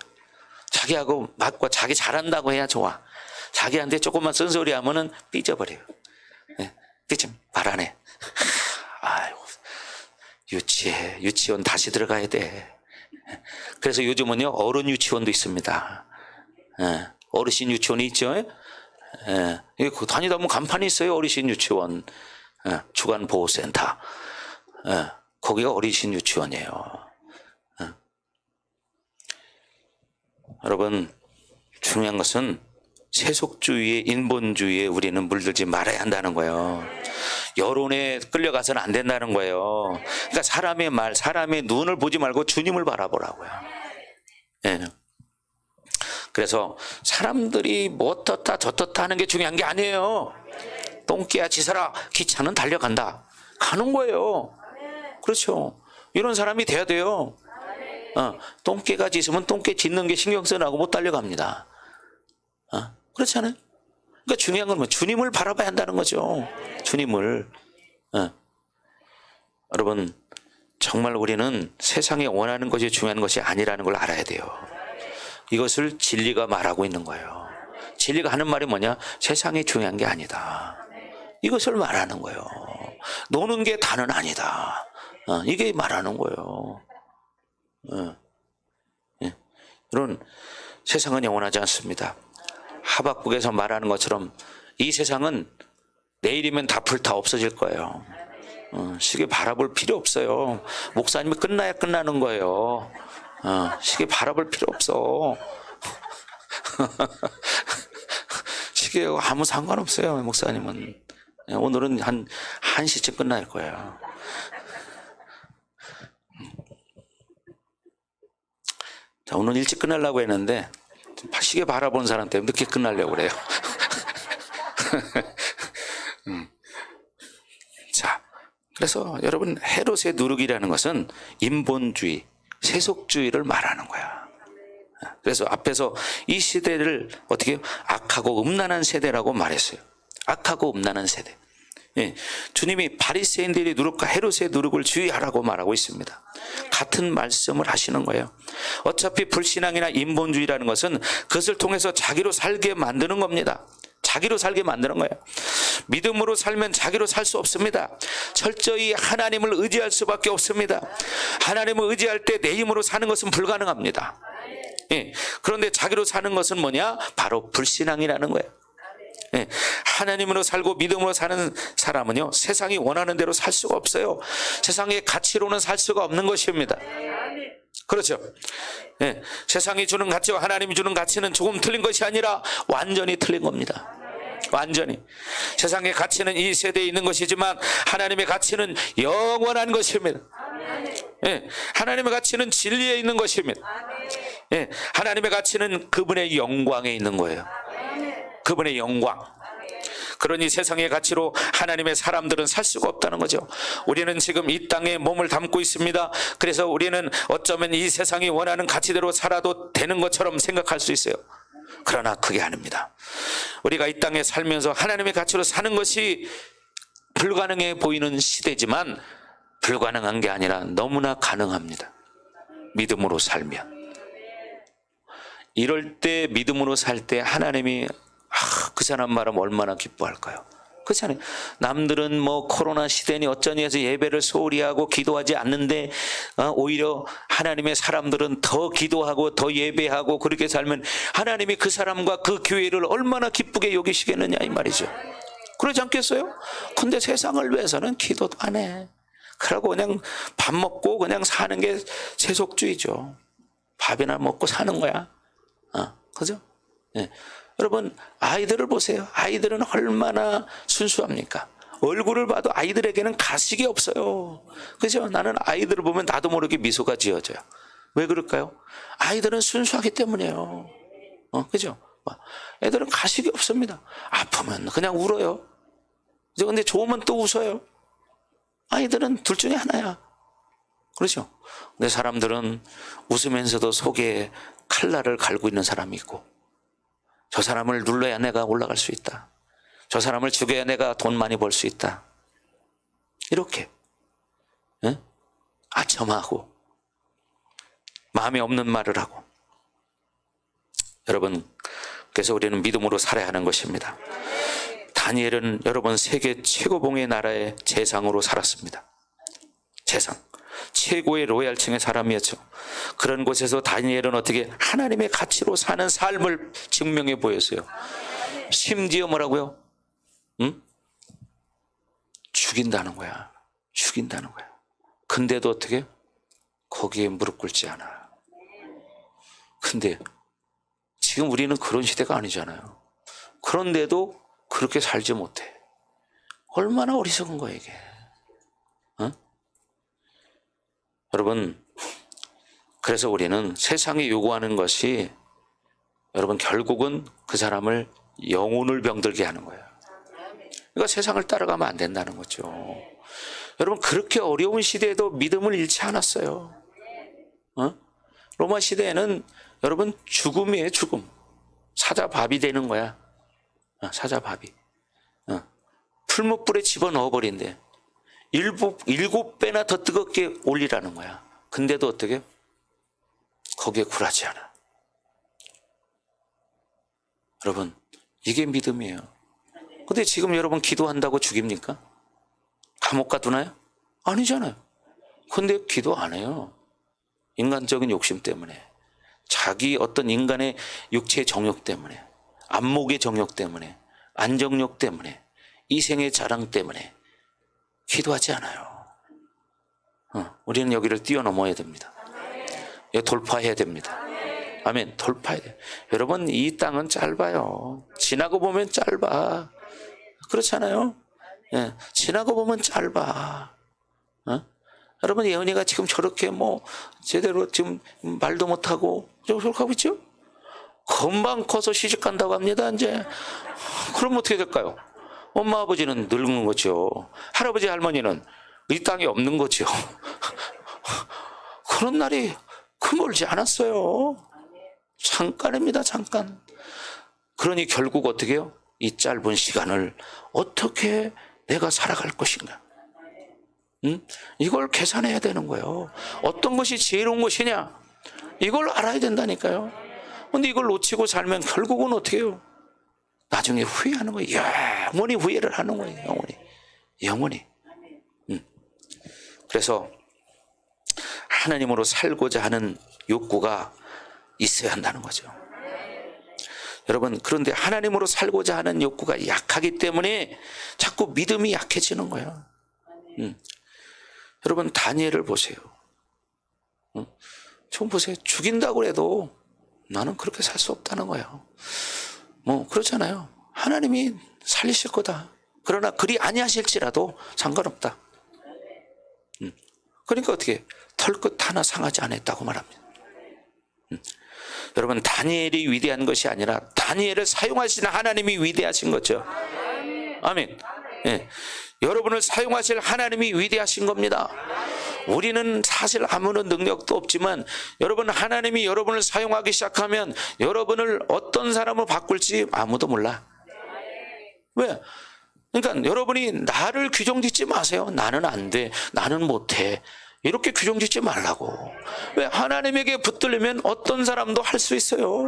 자기하고 맞고 자기 잘한다고 해야 좋아. 자기한테 조금만 쓴소리 하면은 삐져버려요. 네. 그치? 말 안 해. 아이고, 유치해. 유치원 다시 들어가야 돼. 그래서 요즘은요, 어른 유치원도 있습니다. 네. 어르신 유치원이 있죠? 네. 다니다 보면 간판이 있어요. 어르신 유치원. 네. 주간보호센터. 네. 거기가 어르신 유치원이에요. 여러분, 중요한 것은 세속주의에, 인본주의에 우리는 물들지 말아야 한다는 거예요. 여론에 끌려가서는 안 된다는 거예요. 그러니까 사람의 말, 사람의 눈을 보지 말고 주님을 바라보라고요. 예. 그래서 사람들이 뭐 어떻다 저떻다 하는 게 중요한 게 아니에요. 똥개야 지사라, 기차는 달려간다. 가는 거예요. 그렇죠. 이런 사람이 돼야 돼요. 똥개가 짖으면 똥개 짖는 게 신경 쓰나고 못 달려갑니다. 그렇지 않아요? 그러니까 중요한 건 뭐 주님을 바라봐야 한다는 거죠. 주님을. 여러분, 정말 우리는 세상에 원하는 것이 중요한 것이 아니라는 걸 알아야 돼요. 이것을 진리가 말하고 있는 거예요. 진리가 하는 말이 뭐냐? 세상이 중요한 게 아니다. 이것을 말하는 거예요. 노는 게 다는 아니다. 이게 말하는 거예요. 여러분, 세상은 영원하지 않습니다. 하박국에서 말하는 것처럼 이 세상은 내일이면 다 불타 없어질 거예요. 시계 바라볼 필요 없어요. 목사님이 끝나야 끝나는 거예요. 시계 바라볼 필요 없어. 시계하고 아무 상관없어요, 목사님은. 오늘은 한 1시쯤 끝날 거예요. 자, 오늘 일찍 끝내려고 했는데 시계 바라보는 사람 때문에 늦게 끝나려고 그래요. 자, 그래서 여러분, 헤롯의 누룩이라는 것은 인본주의, 세속주의를 말하는 거야. 그래서 앞에서 이 시대를 어떻게 악하고 음란한 세대라고 말했어요. 악하고 음란한 세대. 예, 주님이 바리새인들의 누룩과 헤롯의 누룩을 주의하라고 말하고 있습니다. 같은 말씀을 하시는 거예요. 어차피 불신앙이나 인본주의라는 것은 그것을 통해서 자기로 살게 만드는 겁니다. 자기로 살게 만드는 거예요. 믿음으로 살면 자기로 살 수 없습니다. 철저히 하나님을 의지할 수밖에 없습니다. 하나님을 의지할 때 내 힘으로 사는 것은 불가능합니다. 예, 그런데 자기로 사는 것은 뭐냐? 바로 불신앙이라는 거예요. 예, 하나님으로 살고 믿음으로 사는 사람은요, 세상이 원하는 대로 살 수가 없어요. 세상의 가치로는 살 수가 없는 것입니다. 그렇죠. 예, 세상이 주는 가치와 하나님이 주는 가치는 조금 틀린 것이 아니라 완전히 틀린 겁니다. 완전히. 세상의 가치는 이 세대에 있는 것이지만 하나님의 가치는 영원한 것입니다. 예, 하나님의 가치는 진리에 있는 것입니다. 예, 하나님의 가치는 그분의 영광에 있는 거예요. 그분의 영광. 그러니 세상의 가치로 하나님의 사람들은 살 수가 없다는 거죠. 우리는 지금 이 땅에 몸을 담고 있습니다. 그래서 우리는 어쩌면 이 세상이 원하는 가치대로 살아도 되는 것처럼 생각할 수 있어요. 그러나 그게 아닙니다. 우리가 이 땅에 살면서 하나님의 가치로 사는 것이 불가능해 보이는 시대지만 불가능한 게 아니라 너무나 가능합니다. 믿음으로 살면. 이럴 때, 믿음으로 살 때 하나님이 그 사람 말하면 얼마나 기뻐할까요? 그렇잖아요. 남들은 뭐 코로나 시대니 어쩌니 해서 예배를 소홀히 하고 기도하지 않는데 오히려 하나님의 사람들은 더 기도하고 더 예배하고 그렇게 살면 하나님이 그 사람과 그 교회를 얼마나 기쁘게 여기시겠느냐 이 말이죠. 그러지 않겠어요? 근데 세상을 위해서는 기도도 안 해. 그러고 그냥 밥 먹고 그냥 사는 게 세속주의죠. 밥이나 먹고 사는 거야. 그죠? 네. 여러분, 아이들을 보세요. 아이들은 얼마나 순수합니까? 얼굴을 봐도 아이들에게는 가식이 없어요. 그죠? 나는 아이들을 보면 나도 모르게 미소가 지어져요. 왜 그럴까요? 아이들은 순수하기 때문이에요. 그죠? 애들은 가식이 없습니다. 아프면 그냥 울어요. 근데 좋으면 또 웃어요. 아이들은 둘 중에 하나야. 그렇죠? 근데 사람들은 웃으면서도 속에 칼날을 갈고 있는 사람이 있고, 저 사람을 눌러야 내가 올라갈 수 있다. 저 사람을 죽여야 내가 돈 많이 벌 수 있다. 이렇게 아첨하고 마음에 없는 말을 하고. 여러분, 그래서 우리는 믿음으로 살아야 하는 것입니다. 다니엘은 여러분 세계 최고봉의 나라의 재상으로 살았습니다. 재상. 최고의 로얄층의 사람이었죠. 그런 곳에서 다니엘은 어떻게 하나님의 가치로 사는 삶을 증명해 보였어요. 심지어 뭐라고요? 죽인다는 거야. 죽인다는 거야. 근데도 어떻게? 거기에 무릎 꿇지 않아. 근데 지금 우리는 그런 시대가 아니잖아요. 그런데도 그렇게 살지 못해. 얼마나 어리석은 거야 이게. 어? 여러분, 그래서 우리는 세상이 요구하는 것이 여러분 결국은 그 사람을 영혼을 병들게 하는 거예요. 그러니까 세상을 따라가면 안 된다는 거죠. 여러분, 그렇게 어려운 시대에도 믿음을 잃지 않았어요. 로마 시대에는 여러분 죽음이에요, 죽음. 사자밥이 되는 거야. 사자밥이. 풀무불에 집어넣어 버린대. 일곱 배나 더 뜨겁게 올리라는 거야. 근데도 어떻게? 거기에 굴하지 않아. 여러분, 이게 믿음이에요. 근데 지금 여러분 기도한다고 죽입니까? 감옥 가두나요? 아니잖아요. 근데 기도 안 해요. 인간적인 욕심 때문에, 자기 어떤 인간의 육체의 정욕 때문에, 안목의 정욕 때문에, 안정욕 때문에, 이생의 자랑 때문에 기도하지 않아요. 우리는 여기를 뛰어넘어야 됩니다. 여기 돌파해야 됩니다. 아멘. 돌파해야 돼요. 여러분, 이 땅은 짧아요. 지나고 보면 짧아. 그렇잖아요. 예, 지나고 보면 짧아. 여러분, 예언이가 지금 저렇게 제대로 지금 말도 못하고 저렇게 하고 있죠? 금방 커서 시집 간다고 합니다, 이제. 그럼 어떻게 될까요? 엄마, 아버지는 늙은 거죠. 할아버지, 할머니는 이 땅에 없는 거죠. 그런 날이 멀지 않았어요. 잠깐입니다, 잠깐. 그러니 결국 어떻게 해요? 이 짧은 시간을 어떻게 내가 살아갈 것인가? 이걸 계산해야 되는 거예요. 어떤 것이 지혜로운 것이냐? 이걸 알아야 된다니까요. 근데 이걸 놓치고 살면 결국은 어떻게 해요? 나중에 후회하는 거예요. 영원히 후회를 하는 거예요. 영원히. 그래서 하나님으로 살고자 하는 욕구가 있어야 한다는 거죠. 여러분, 그런데 하나님으로 살고자 하는 욕구가 약하기 때문에 자꾸 믿음이 약해지는 거예요. 여러분, 다니엘을 보세요. 좀 보세요. 죽인다고 해도 나는 그렇게 살 수 없다는 거예요. 그렇잖아요. 하나님이 살리실 거다. 그러나 그리 아니하실지라도 상관없다. 그러니까 어떻게? 털끝 하나 상하지 않았다고 말합니다. 여러분, 다니엘이 위대한 것이 아니라 다니엘을 사용하시는 하나님이 위대하신 거죠. 아멘. 예. 여러분을 사용하실 하나님이 위대하신 겁니다. 우리는 사실 아무런 능력도 없지만 여러분, 하나님이 여러분을 사용하기 시작하면 여러분을 어떤 사람으로 바꿀지 아무도 몰라. 왜? 그러니까 여러분이 나를 규정짓지 마세요. 나는 안 돼, 나는 못해, 이렇게 규정짓지 말라고. 왜? 하나님에게 붙들리면 어떤 사람도 할 수 있어요.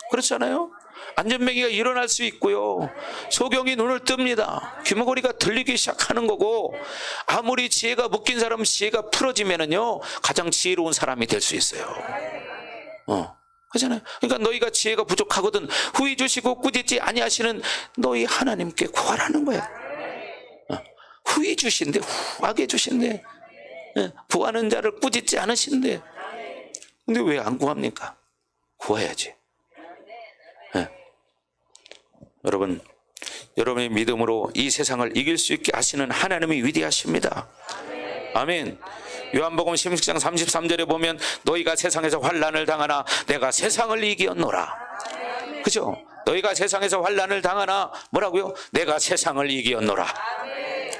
그렇잖아요. 안전뱅이가 일어날 수 있고요. 소경이 눈을 뜹니다. 귀머거리가 들리기 시작하는 거고, 아무리 지혜가 묶인 사람 지혜가 풀어지면은요, 가장 지혜로운 사람이 될 수 있어요. 그렇잖아요. 그러니까 너희가 지혜가 부족하거든 후히 주시고 꾸짖지 아니하시는 너희 하나님께 구하라는 거야. 후히 주신대, 후하게 주신대. 구하는 자를 꾸짖지 않으신대. 근데 왜 안 구합니까? 구해야지. 여러분, 여러분의 믿음으로 이 세상을 이길 수 있게 하시는 하나님이 위대하십니다. 아멘. 요한복음 16장 33절에 보면 너희가 세상에서 환난을 당하나 내가 세상을 이기었노라. 그죠? 너희가 세상에서 환난을 당하나 뭐라고요? 내가 세상을 이기었노라.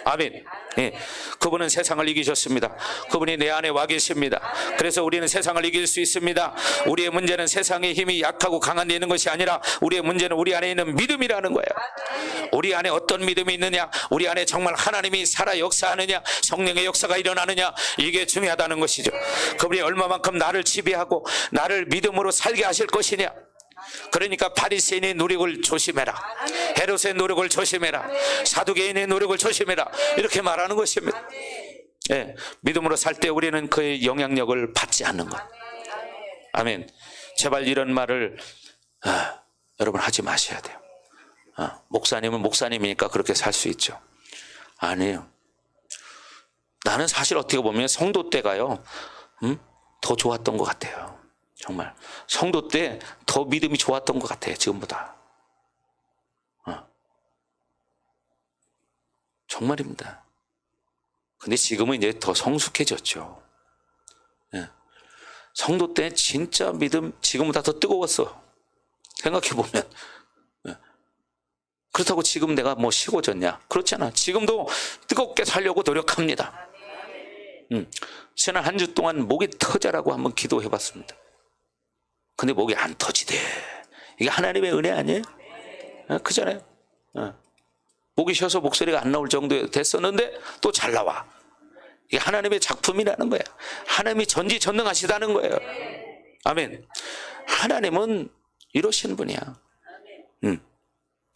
아멘. 예. 그분은 세상을 이기셨습니다. 그분이 내 안에 와 계십니다. 그래서 우리는 세상을 이길 수 있습니다. 우리의 문제는 세상의 힘이 약하고 강한 데 있는 것이 아니라 우리의 문제는 우리 안에 있는 믿음이라는 거예요. 우리 안에 어떤 믿음이 있느냐, 우리 안에 정말 하나님이 살아 역사하느냐, 성령의 역사가 일어나느냐, 이게 중요하다는 것이죠. 그분이 얼마만큼 나를 지배하고 나를 믿음으로 살게 하실 것이냐. 그러니까 바리새인의 노력을 조심해라, 헤롯의 노력을 조심해라, 사두개인의 노력을 조심해라, 이렇게 말하는 것입니다. 예, 믿음으로 살 때 우리는 그의 영향력을 받지 않는 것. 아멘. 제발 이런 말을 여러분 하지 마셔야 돼요. 목사님은 목사님이니까 그렇게 살 수 있죠. 아니에요. 나는 사실 어떻게 보면 성도 때가요, 더 좋았던 것 같아요. 정말 성도 때 더 믿음이 좋았던 것 같아요, 지금보다. 정말입니다. 근데 지금은 이제 더 성숙해졌죠. 예. 성도 때 진짜 믿음 지금보다 더 뜨거웠어. 생각해보면. 예. 그렇다고 지금 내가 뭐 식어졌냐? 그렇잖아. 지금도 뜨겁게 살려고 노력합니다. 지난 한 주 동안 목이 터져라고 한번 기도해봤습니다. 근데 목이 안 터지대. 이게 하나님의 은혜 아니에요? 예? 그잖아요. 예. 목이 쉬어서 목소리가 안 나올 정도 됐었는데 또 잘 나와. 이게 하나님의 작품이라는 거야. 하나님이 전지전능하시다는 거예요. 아멘. 하나님은 이러신 분이야.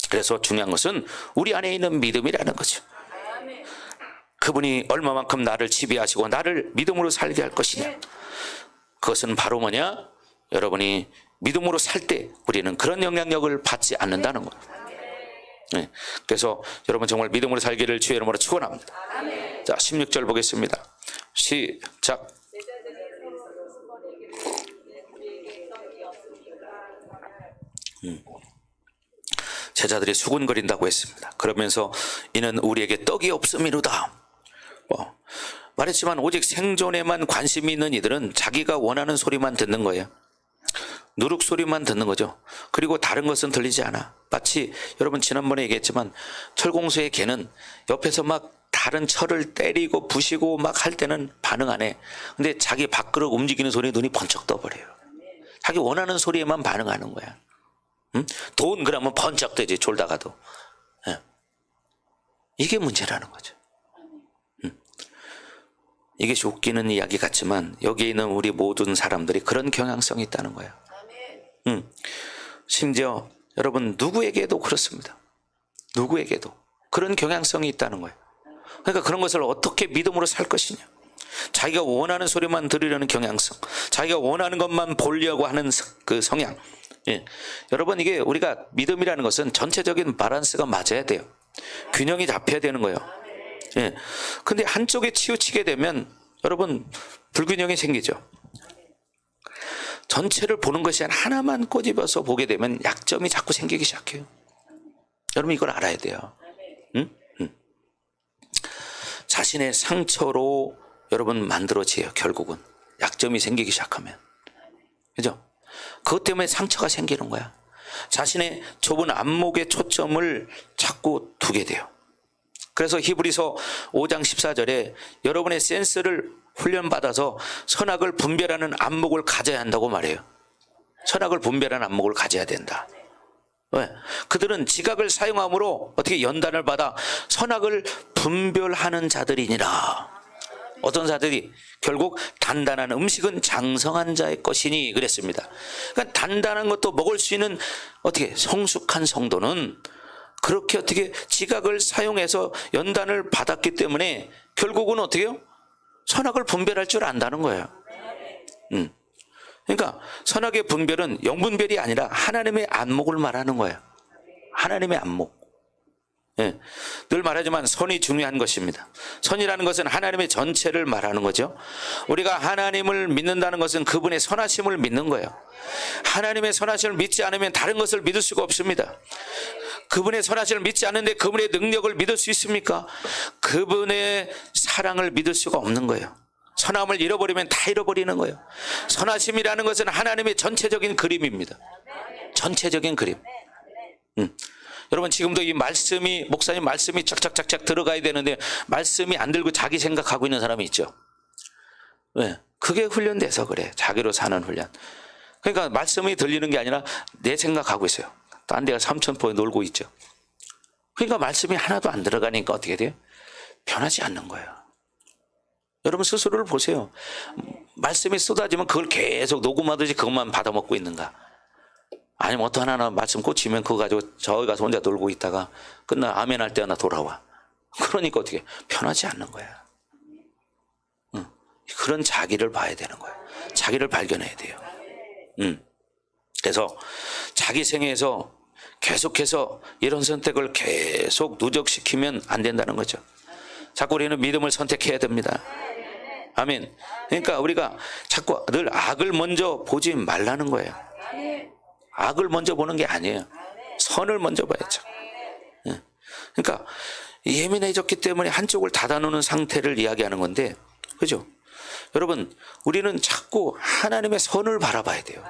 그래서 중요한 것은 우리 안에 있는 믿음이라는 거죠. 그분이 얼마만큼 나를 지배하시고 나를 믿음으로 살게 할 것이냐. 그것은 바로 뭐냐? 여러분이 믿음으로 살 때 우리는 그런 영향력을 받지 않는다는 거예요. 네. 그래서 여러분 정말 믿음으로 살기를 주의 이름으로 축원합니다. 자, 16절 보겠습니다. 시작. 제자들이 수군거린다고 했습니다. 그러면서 이는 우리에게 떡이 없음이로다. 말했지만 오직 생존에만 관심이 있는 이들은 자기가 원하는 소리만 듣는 거예요. 누룩 소리만 듣는 거죠. 그리고 다른 것은 들리지 않아. 마치 여러분 지난번에 얘기했지만 철공소의 개는 옆에서 막 다른 철을 때리고 부시고 막 할 때는 반응 안 해. 근데 자기 밥그릇 움직이는 소리에 눈이 번쩍 떠버려요. 자기 원하는 소리에만 반응하는 거야. 돈 그러면 번쩍 뜨지, 졸다가도. 예. 이게 문제라는 거죠. 이것이 웃기는 이야기 같지만 여기에 있는 우리 모든 사람들이 그런 경향성이 있다는 거예요. 심지어 여러분 누구에게도 그렇습니다. 누구에게도 그런 경향성이 있다는 거예요. 그러니까 그런 것을 어떻게 믿음으로 살 것이냐. 자기가 원하는 소리만 들으려는 경향성, 자기가 원하는 것만 보려고 하는 그 성향. 예. 여러분 이게 우리가 믿음이라는 것은 전체적인 밸런스가 맞아야 돼요. 균형이 잡혀야 되는 거예요. 예. 근데 한쪽에 치우치게 되면 여러분 불균형이 생기죠. 전체를 보는 것이 아니라 하나만 꼬집어서 보게 되면 약점이 자꾸 생기기 시작해요. 여러분 이걸 알아야 돼요. 자신의 상처로 여러분 만들어져요. 결국은 약점이 생기기 시작하면. 그죠? 그것 때문에 상처가 생기는 거야. 자신의 좁은 안목에 초점을 자꾸 두게 돼요. 그래서 히브리서 5장 14절에 여러분의 센스를 훈련받아서 선악을 분별하는 안목을 가져야 한다고 말해요. 선악을 분별하는 안목을 가져야 된다. 왜? 그들은 지각을 사용함으로 어떻게 연단을 받아 선악을 분별하는 자들이니라. 어떤 자들이 결국 단단한 음식은 장성한 자의 것이니 그랬습니다. 그러니까 단단한 것도 먹을 수 있는 어떻게 성숙한 성도는 그렇게 어떻게 지각을 사용해서 연단을 받았기 때문에 결국은 어떻게 해요? 선악을 분별할 줄 안다는 거예요. 그러니까 선악의 분별은 영분별이 아니라 하나님의 안목을 말하는 거예요. 하나님의 안목. 예. 늘 말하지만 선이 중요한 것입니다. 선이라는 것은 하나님의 전체를 말하는 거죠. 우리가 하나님을 믿는다는 것은 그분의 선하심을 믿는 거예요. 하나님의 선하심을 믿지 않으면 다른 것을 믿을 수가 없습니다. 그분의 선하심을 믿지 않는데 그분의 능력을 믿을 수 있습니까? 그분의 사랑을 믿을 수가 없는 거예요. 선함을 잃어버리면 다 잃어버리는 거예요. 선하심이라는 것은 하나님의 전체적인 그림입니다. 전체적인 그림. 여러분 지금도 이 말씀이 목사님 말씀이 착착착착 들어가야 되는데 말씀이 안 들고 자기 생각하고 있는 사람이 있죠. 왜? 그게 훈련돼서 그래. 자기로 사는 훈련. 그러니까 말씀이 들리는 게 아니라 내 생각하고 있어요. 딴 데가 삼천포에 놀고 있죠. 그러니까 말씀이 하나도 안 들어가니까 어떻게 돼요? 변하지 않는 거예요. 여러분 스스로를 보세요. 말씀이 쏟아지면 그걸 계속 녹음하듯이 그것만 받아먹고 있는가? 아니면 어떤 하나 말씀 꽂히면 그거 가지고 저기 가서 혼자 놀고 있다가 끝나 아멘 할 때 하나 돌아와. 그러니까 어떻게 변하지 않는 거야. 그런 자기를 봐야 되는 거야. 자기를 발견해야 돼요. 그래서 자기 생애에서 계속해서 이런 선택을 계속 누적시키면 안 된다는 거죠. 자꾸 우리는 믿음을 선택해야 됩니다. 아멘. 그러니까 우리가 자꾸 늘 악을 먼저 보지 말라는 거예요. 악을 먼저 보는 게 아니에요. 선을 먼저 봐야죠. 그러니까 예민해졌기 때문에 한쪽을 닫아놓는 상태를 이야기하는 건데, 그죠? 여러분, 우리는 자꾸 하나님의 선을 바라봐야 돼요.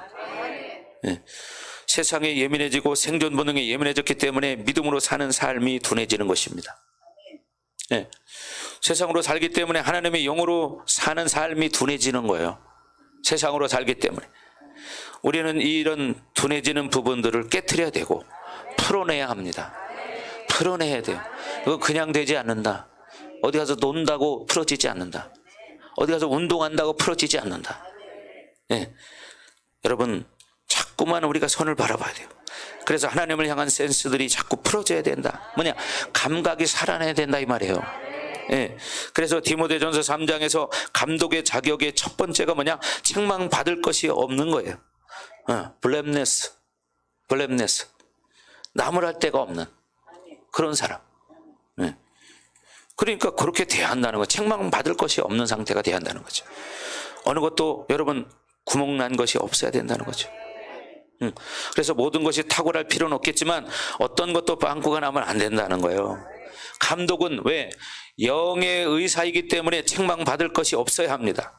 세상에 예민해지고 생존 본능에 예민해졌기 때문에 믿음으로 사는 삶이 둔해지는 것입니다. 세상으로 살기 때문에 하나님의 영으로 사는 삶이 둔해지는 거예요. 세상으로 살기 때문에. 우리는 이런 둔해지는 부분들을 깨트려야 되고 풀어내야 합니다. 풀어내야 돼요. 이거 그냥 되지 않는다. 어디 가서 논다고 풀어지지 않는다. 어디 가서 운동한다고 풀어지지 않는다. 여러분, 자꾸만 우리가 선을 바라봐야 돼요. 그래서 하나님을 향한 센스들이 자꾸 풀어져야 된다. 뭐냐? 감각이 살아나야 된다 이 말이에요. 그래서 디모데전서 3장에서 감독의 자격의 첫 번째가 뭐냐? 책망받을 것이 없는 거예요. 블렘네스. 나무랄 데가 없는 그런 사람. 그러니까 그렇게 돼야 한다는 거예요. 책망받을 것이 없는 상태가 돼야 한다는 거죠. 어느 것도 여러분 구멍 난 것이 없어야 된다는 거죠. 그래서 모든 것이 탁월할 필요는 없겠지만 어떤 것도 빵꾸가 나면 안 된다는 거예요. 감독은 왜? 영의 의사이기 때문에 책망받을 것이 없어야 합니다.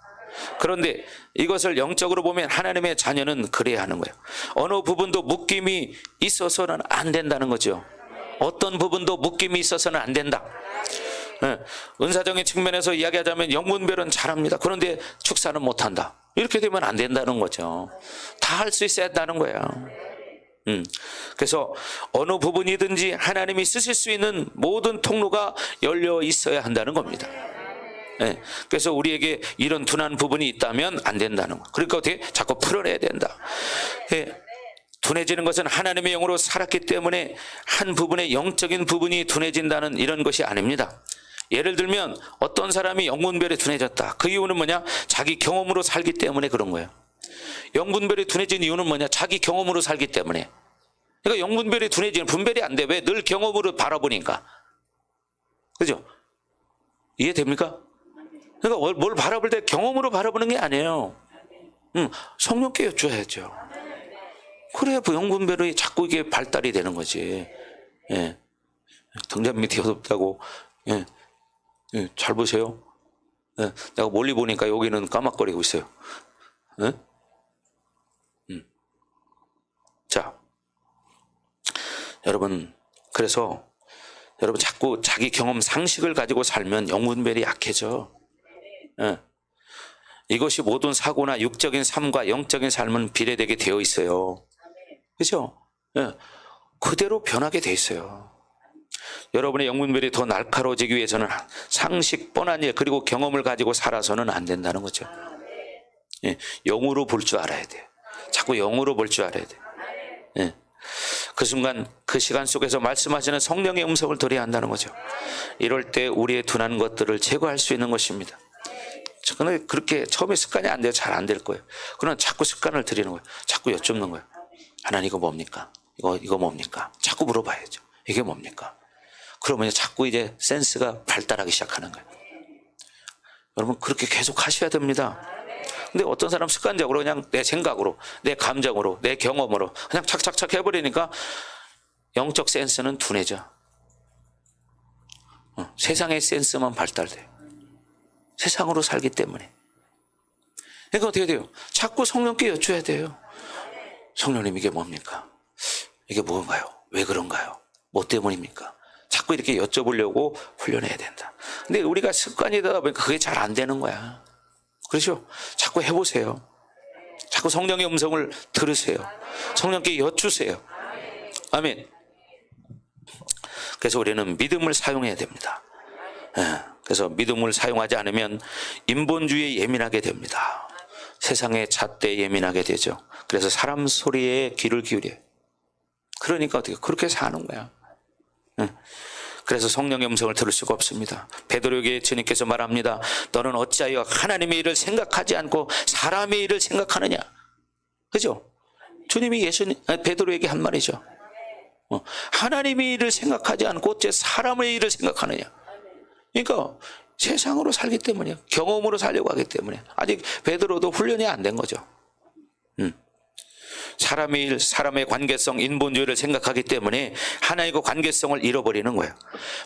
그런데 이것을 영적으로 보면 하나님의 자녀는 그래야 하는 거예요. 어느 부분도 묶임이 있어서는 안 된다는 거죠. 어떤 부분도 묶임이 있어서는 안 된다. 은사적인 측면에서 이야기하자면 영분별은 잘합니다. 그런데 축사는 못한다. 이렇게 되면 안 된다는 거죠. 다 할 수 있어야 한다는 거예요. 그래서 어느 부분이든지 하나님이 쓰실 수 있는 모든 통로가 열려 있어야 한다는 겁니다. 그래서 우리에게 이런 둔한 부분이 있다면 안 된다는 거. 그러니까 어떻게 자꾸 풀어내야 된다. 둔해지는 것은 하나님의 영으로 살았기 때문에 한 부분의 영적인 부분이 둔해진다는 이런 것이 아닙니다. 예를 들면 어떤 사람이 영분별에 둔해졌다. 그 이유는 뭐냐? 자기 경험으로 살기 때문에 그런 거예요. 영분별이 둔해진 이유는 뭐냐? 자기 경험으로 살기 때문에. 그러니까 영분별이 둔해지는 분별이 안 돼. 왜? 늘 경험으로 바라보니까. 그죠? 이해됩니까? 그러니까 뭘 바라볼 때 경험으로 바라보는 게 아니에요. 성령께 여쭤야죠. 그래야 영분별이 자꾸 이게 발달이 되는 거지. 등잔 밑이 어둡다고. 잘 보세요. 내가 멀리 보니까 여기는 까막거리고 있어요. 자, 여러분, 그래서 여러분 자꾸 자기 경험 상식을 가지고 살면 영분별이 약해져. 이것이 모든 사고나 육적인 삶과 영적인 삶은 비례되게 되어 있어요. 그죠? 그대로 변하게 돼 있어요. 여러분의 영분별이 더 날카로워지기 위해서는 상식, 뻔한 일, 그리고 경험을 가지고 살아서는 안 된다는 거죠. 영으로 볼 줄 알아야 돼요. 자꾸 영으로 볼 줄 알아야 돼요. 그 순간, 그 시간 속에서 말씀하시는 성령의 음성을 들어야 한다는 거죠. 이럴 때 우리의 둔한 것들을 제거할 수 있는 것입니다. 그런데 그렇게 처음에 습관이 안 돼요. 잘 안 될 거예요. 그러나 자꾸 습관을 들이는 거예요. 자꾸 여쭙는 거예요. 하나님 이거 뭡니까? 이거 뭡니까? 자꾸 물어봐야죠. 이게 뭡니까? 그러면 자꾸 이제 센스가 발달하기 시작하는 거예요. 여러분 그렇게 계속 하셔야 됩니다. 근데 어떤 사람 습관적으로 그냥 내 생각으로, 내 감정으로, 내 경험으로 그냥 착착착 해버리니까 영적 센스는 둔해져. 세상의 센스만 발달돼요. 세상으로 살기 때문에. 그러니까 어떻게 돼요? 자꾸 성령께 여쭤야 돼요. 성령님 이게 뭡니까? 이게 뭔가요? 왜 그런가요? 뭐 때문입니까? 자꾸 이렇게 여쭤보려고 훈련해야 된다. 근데 우리가 습관이다 보니까 그게 잘 안 되는 거야. 그렇죠? 자꾸 해보세요. 자꾸 성령의 음성을 들으세요. 성령께 여쭈세요. 아멘. 그래서 우리는 믿음을 사용해야 됩니다. 그래서 믿음을 사용하지 않으면 인본주의에 예민하게 됩니다. 세상의 잣대에 예민하게 되죠. 그래서 사람 소리에 귀를 기울여요. 그러니까 어떻게 그렇게 사는 거야. 그래서 성령의 음성을 들을 수가 없습니다. 베드로에게 주님께서 말합니다. 너는 어찌하여 하나님의 일을 생각하지 않고 사람의 일을 생각하느냐. 그죠? 주님이 베드로에게 한 말이죠. 하나님의 일을 생각하지 않고 어째 사람의 일을 생각하느냐. 그러니까 세상으로 살기 때문이에요. 경험으로 살려고 하기 때문에. 아직 베드로도 훈련이 안 된 거죠. 사람의 관계성, 인본주의를 생각하기 때문에 하나님과 관계성을 잃어버리는 거예요.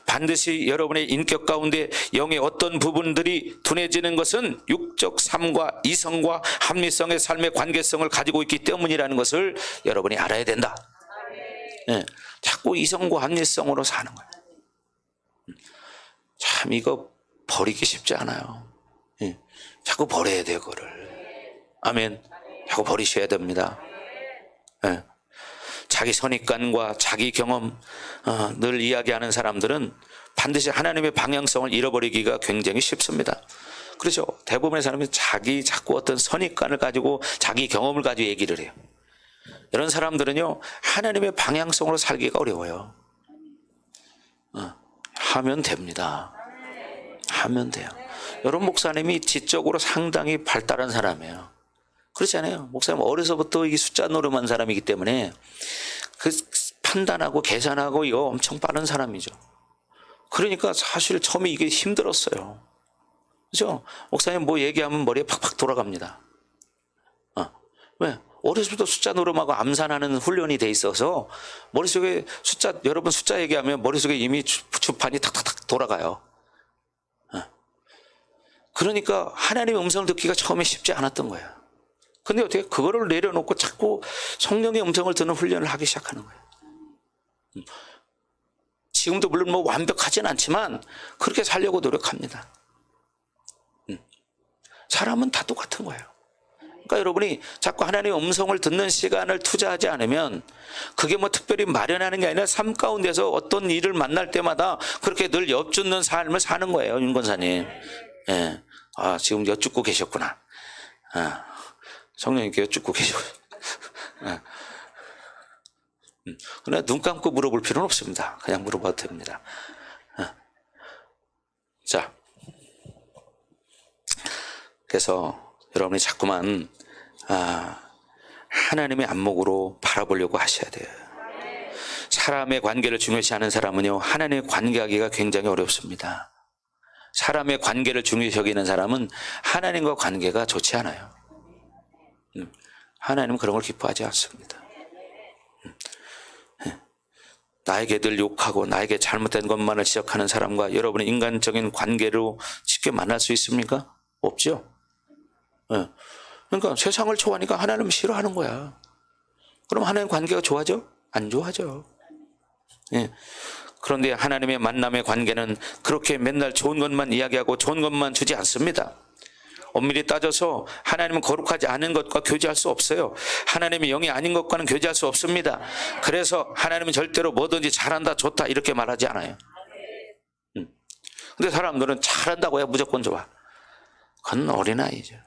반드시 여러분의 인격 가운데 영의 어떤 부분들이 둔해지는 것은 육적 삶과 이성과 합리성의 삶의 관계성을 가지고 있기 때문이라는 것을 여러분이 알아야 된다. 네. 자꾸 이성과 합리성으로 사는 거예요. 참 이거 버리기 쉽지 않아요. 네. 자꾸 버려야 돼요, 그거를. 아멘. 자꾸 버리셔야 됩니다. 네. 자기 선입관과 자기 경험 늘 이야기하는 사람들은 반드시 하나님의 방향성을 잃어버리기가 굉장히 쉽습니다. 그렇죠. 대부분의 사람이 자꾸 어떤 선입관을 가지고 자기 경험을 가지고 얘기를 해요. 이런 사람들은요, 하나님의 방향성으로 살기가 어려워요. 하면 됩니다. 하면 돼요. 여러분 목사님이 지적으로 상당히 발달한 사람이에요. 그렇지 않아요? 목사님 어려서부터 이 숫자 노름한 사람이기 때문에 그 판단하고 계산하고 이거 엄청 빠른 사람이죠. 그러니까 사실 처음에 이게 힘들었어요. 그죠? 목사님 뭐 얘기하면 머리에 팍팍 돌아갑니다. 왜? 어려서부터 숫자 노름하고 암산하는 훈련이 돼 있어서 머릿속에 여러분 숫자 얘기하면 머릿속에 이미 주판이 탁탁탁 돌아가요. 그러니까 하나님의 음성을 듣기가 처음에 쉽지 않았던 거예요. 근데 어떻게 그거를 내려놓고 자꾸 성령의 음성을 듣는 훈련을 하기 시작하는 거예요. 지금도 물론 뭐 완벽하진 않지만 그렇게 살려고 노력합니다. 사람은 다 똑같은 거예요. 그러니까 여러분이 자꾸 하나님의 음성을 듣는 시간을 투자하지 않으면 그게 뭐 특별히 마련하는 게 아니라 삶 가운데서 어떤 일을 만날 때마다 그렇게 늘 엿듣는 삶을 사는 거예요, 윤 권사님. 예. 지금 엿듣고 계셨구나. 성령님께 엿듣고 계시고. 그러나 눈 감고 물어볼 필요는 없습니다. 그냥 물어봐도 됩니다. 자, 그래서 여러분이 자꾸만 하나님의 안목으로 바라보려고 하셔야 돼요. 사람의 관계를 중요시하는 사람은요, 하나님의 관계하기가 굉장히 어렵습니다. 사람의 관계를 중요시 여기는 사람은 하나님과 관계가 좋지 않아요. 하나님은 그런 걸 기뻐하지 않습니다. 나에게 늘 욕하고 나에게 잘못된 것만을 지적하는 사람과 여러분의 인간적인 관계로 쉽게 만날 수 있습니까? 없죠. 그러니까 세상을 좋아하니까 하나님을 싫어하는 거야. 그럼 하나님 관계가 좋아져? 안 좋아져. 그런데 하나님의 만남의 관계는 그렇게 맨날 좋은 것만 이야기하고 좋은 것만 주지 않습니다. 엄밀히 따져서 하나님은 거룩하지 않은 것과 교제할 수 없어요. 하나님의 영이 아닌 것과는 교제할 수 없습니다. 그래서 하나님은 절대로 뭐든지 잘한다, 좋다 이렇게 말하지 않아요. 근데 사람들은 잘한다고 해야 무조건 좋아. 그건 어린아이죠.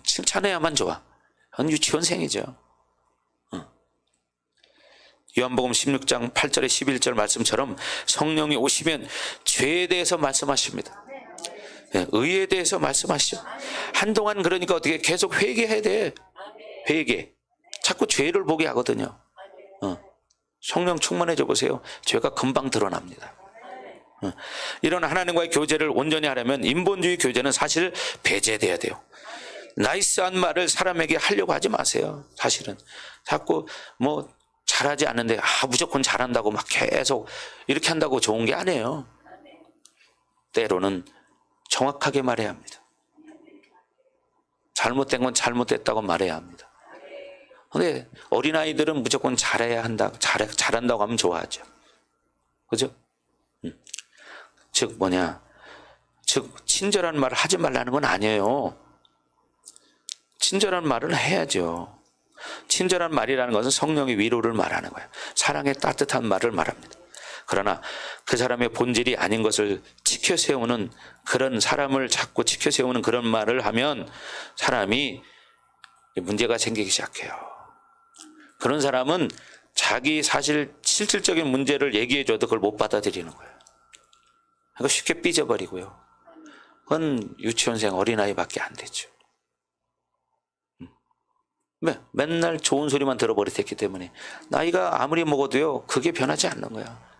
칭찬해야만 좋아. 그건 유치원생이죠. 요한복음 16장 8절에 11절 말씀처럼 성령이 오시면 죄에 대해서 말씀하십니다. 의에 대해서 말씀하시죠. 한동안 그러니까 어떻게 계속 회개해야 돼. 회개. 자꾸 죄를 보게 하거든요. 성령 충만해져 보세요. 죄가 금방 드러납니다. 이런 하나님과의 교제를 온전히 하려면 인본주의 교제는 사실 배제돼야 돼요. 나이스한 말을 사람에게 하려고 하지 마세요. 사실은 자꾸 뭐 잘하지 않는데 무조건 잘한다고 막 계속 이렇게 한다고 좋은 게 아니에요. 때로는 정확하게 말해야 합니다. 잘못된 건 잘못됐다고 말해야 합니다. 근데 어린아이들은 무조건 잘해야 한다, 잘한다고 하면 좋아하죠. 그죠? 즉 친절한 말을 하지 말라는 건 아니에요. 친절한 말을 해야죠. 친절한 말이라는 것은 성령의 위로를 말하는 거예요. 사랑의 따뜻한 말을 말합니다. 그러나 그 사람의 본질이 아닌 것을 지켜세우는 그런 사람을 자꾸 지켜세우는 그런 말을 하면 사람이 문제가 생기기 시작해요. 그런 사람은 자기 사실 실질적인 문제를 얘기해줘도 그걸 못 받아들이는 거예요. 그러니까 쉽게 삐져버리고요. 그건 유치원생 어린아이밖에 안 되죠. 맨날 좋은 소리만 들어버렸기 때문에 나이가 아무리 먹어도요 그게 변하지 않는 거야.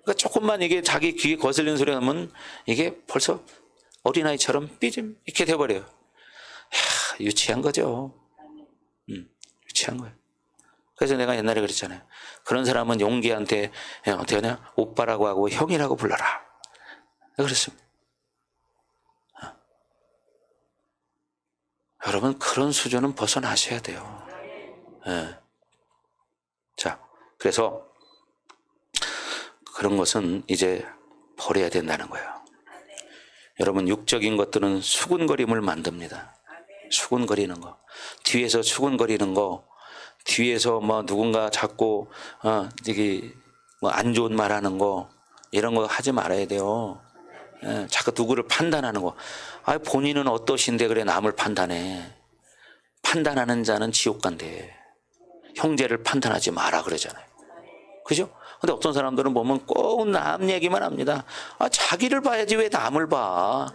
그러니까 조금만 이게 자기 귀에 거슬리는 소리 나면 이게 벌써 어린아이처럼 삐짐 이렇게 돼버려요. 유치한 거죠. 유치한 거예요. 그래서 내가 옛날에 그랬잖아요. 그런 사람은 용기한테 어떻게 하냐? 오빠라고 하고 형이라고 불러라. 그랬습니다. 여러분 그런 수준은 벗어나셔야 돼요. 네. 자, 그래서 그런 것은 이제 버려야 된다는 거예요. 여러분 육적인 것들은 수군거림을 만듭니다. 수군거리는 거, 뒤에서 수군거리는 거, 뒤에서 뭐 누군가 자꾸 이게 뭐 안 좋은 말하는 거 이런 거 하지 말아야 돼요. 예, 자꾸 누구를 판단하는 거. 본인은 어떠신데 그래 남을 판단해. 판단하는 자는 지옥 간대. 형제를 판단하지 마라 그러잖아요. 그죠? 근데 어떤 사람들은 보면 꼭 남 얘기만 합니다. 자기를 봐야지 왜 남을 봐.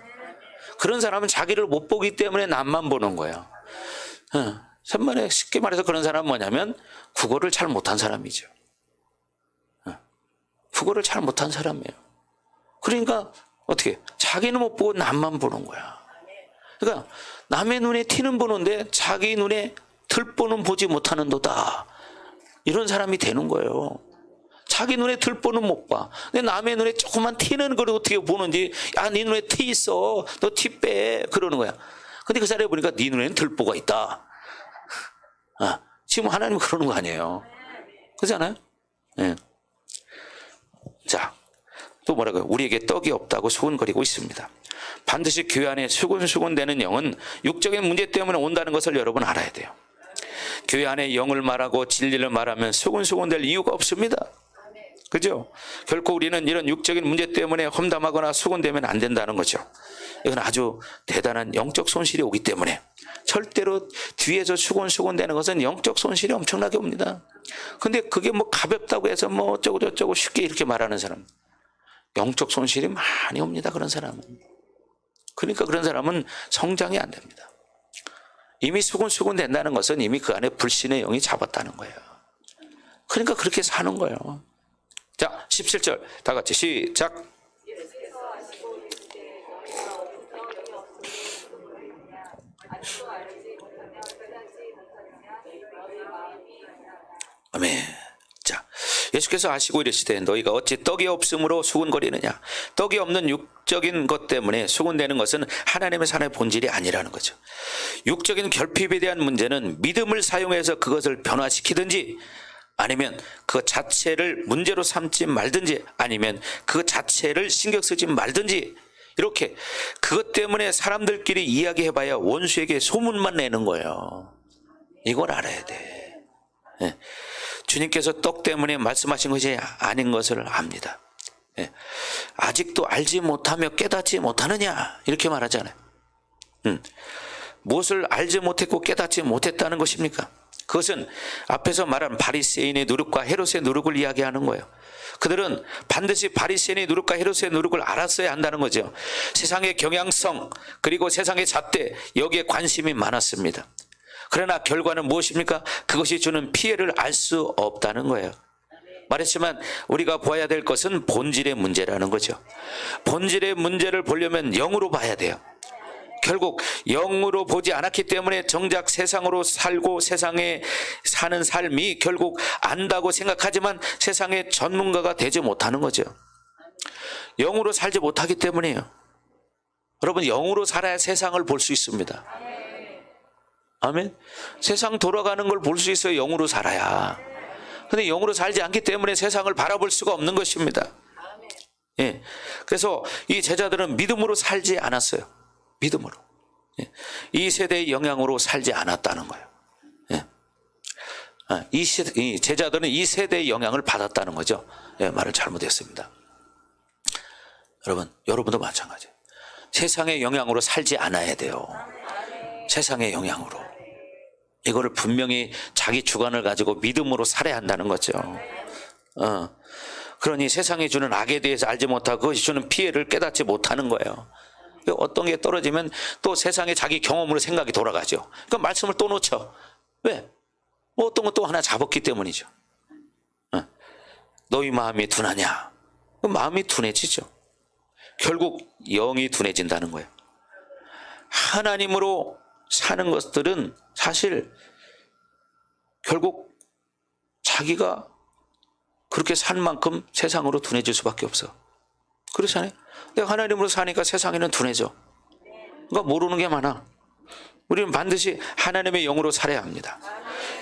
그런 사람은 자기를 못 보기 때문에 남만 보는 거예요. 천만에 쉽게 말해서 그런 사람은 뭐냐면 국어를 잘 못한 사람이죠. 국어를 잘 못한 사람이에요. 그러니까 어떻게 자기는 못 보고 남만 보는 거야. 그러니까 남의 눈에 티는 보는데 자기 눈에 들보는 보지 못하는도다. 이런 사람이 되는 거예요. 자기 눈에 들보는 못 봐. 근데 남의 눈에 조그만 티는 걸 어떻게 보는지, 야, 네 눈에 티 있어. 너 티 빼. 그러는 거야. 근데 그 사람이 보니까 네 눈에는 들보가 있다. 지금 하나님은 그러는 거 아니에요. 그렇잖아요? 네. 자, 또 뭐라고요? 우리에게 떡이 없다고 수군거리고 있습니다. 반드시 교회 안에 수군수군대는 영은 육적인 문제 때문에 온다는 것을 여러분 알아야 돼요. 교회 안에 영을 말하고 진리를 말하면 수군수군될 이유가 없습니다. 그죠? 결코 우리는 이런 육적인 문제 때문에 험담하거나 수군되면 안 된다는 거죠. 이건 아주 대단한 영적 손실이 오기 때문에 절대로 뒤에서 수군수군되는 것은 영적 손실이 엄청나게 옵니다. 근데 그게 뭐 가볍다고 해서 뭐 어쩌고 저쩌고 쉽게 이렇게 말하는 사람, 영적 손실이 많이 옵니다. 그런 사람은. 그러니까 그런 사람은 성장이 안 됩니다. 이미 수군수군 된다는 것은 이미 그 안에 불신의 영이 잡았다는 거예요. 그러니까 그렇게 사는 거예요. 자, 17절 다 같이 시작. 아멘. 자, 예수께서 아시고 이르시되 너희가 어찌 떡이 없음으로 수군거리느냐. 떡이 없는 육적인 것 때문에 수군되는 것은 하나님의 산의 본질이 아니라는 거죠. 육적인 결핍에 대한 문제는 믿음을 사용해서 그것을 변화시키든지 아니면 그 자체를 문제로 삼지 말든지 아니면 그 자체를 신경 쓰지 말든지 이렇게 그것 때문에 사람들끼리 이야기해봐야 원수에게 소문만 내는 거예요. 이걸 알아야 돼. 네. 주님께서 떡 때문에 말씀하신 것이 아닌 것을 압니다. 네. 아직도 알지 못하며 깨닫지 못하느냐 이렇게 말하잖아요. 무엇을 알지 못했고 깨닫지 못했다는 것입니까? 그것은 앞에서 말한 바리새인의 누룩과 헤롯의 누룩을 이야기하는 거예요. 그들은 반드시 바리새인의 누룩과 헤롯의 누룩을 알았어야 한다는 거죠. 세상의 경향성 그리고 세상의 잣대 여기에 관심이 많았습니다. 그러나 결과는 무엇입니까? 그것이 주는 피해를 알 수 없다는 거예요. 말했지만 우리가 보아야 될 것은 본질의 문제라는 거죠. 본질의 문제를 보려면 영으로 봐야 돼요. 결국 영으로 보지 않았기 때문에 정작 세상으로 살고 세상에 사는 삶이 결국 안다고 생각하지만 세상의 전문가가 되지 못하는 거죠. 영으로 살지 못하기 때문이에요. 여러분 영으로 살아야 세상을 볼 수 있습니다. 아멘. 세상 돌아가는 걸 볼 수 있어요. 영으로 살아야. 근데 영으로 살지 않기 때문에 세상을 바라볼 수가 없는 것입니다. 예. 그래서 이 제자들은 믿음으로 살지 않았어요. 믿음으로. 예. 이 세대의 영향으로 살지 않았다는 거예요. 예. 이 제자들은 이 세대의 영향을 받았다는 거죠. 예, 말을 잘못했습니다. 여러분도 마찬가지예요. 세상의 영향으로 살지 않아야 돼요. 세상의 영향으로. 이거를 분명히 자기 주관을 가지고 믿음으로 살아야 한다는 거죠. 그러니 세상이 주는 악에 대해서 알지 못하고 그것이 주는 피해를 깨닫지 못하는 거예요. 어떤 게 떨어지면 또 세상에 자기 경험으로 생각이 돌아가죠. 그러니까 말씀을 또 놓쳐. 왜? 뭐 어떤 것 또 하나 잡았기 때문이죠. 너희 마음이 둔하냐? 마음이 둔해지죠. 결국 영이 둔해진다는 거예요. 하나님으로 사는 것들은 사실 결국 자기가 그렇게 산 만큼 세상으로 둔해질 수밖에 없어. 그렇잖아요. 내가 하나님으로 사니까 세상에는 둔해져. 그러니까 모르는 게 많아. 우리는 반드시 하나님의 영으로 살아야 합니다.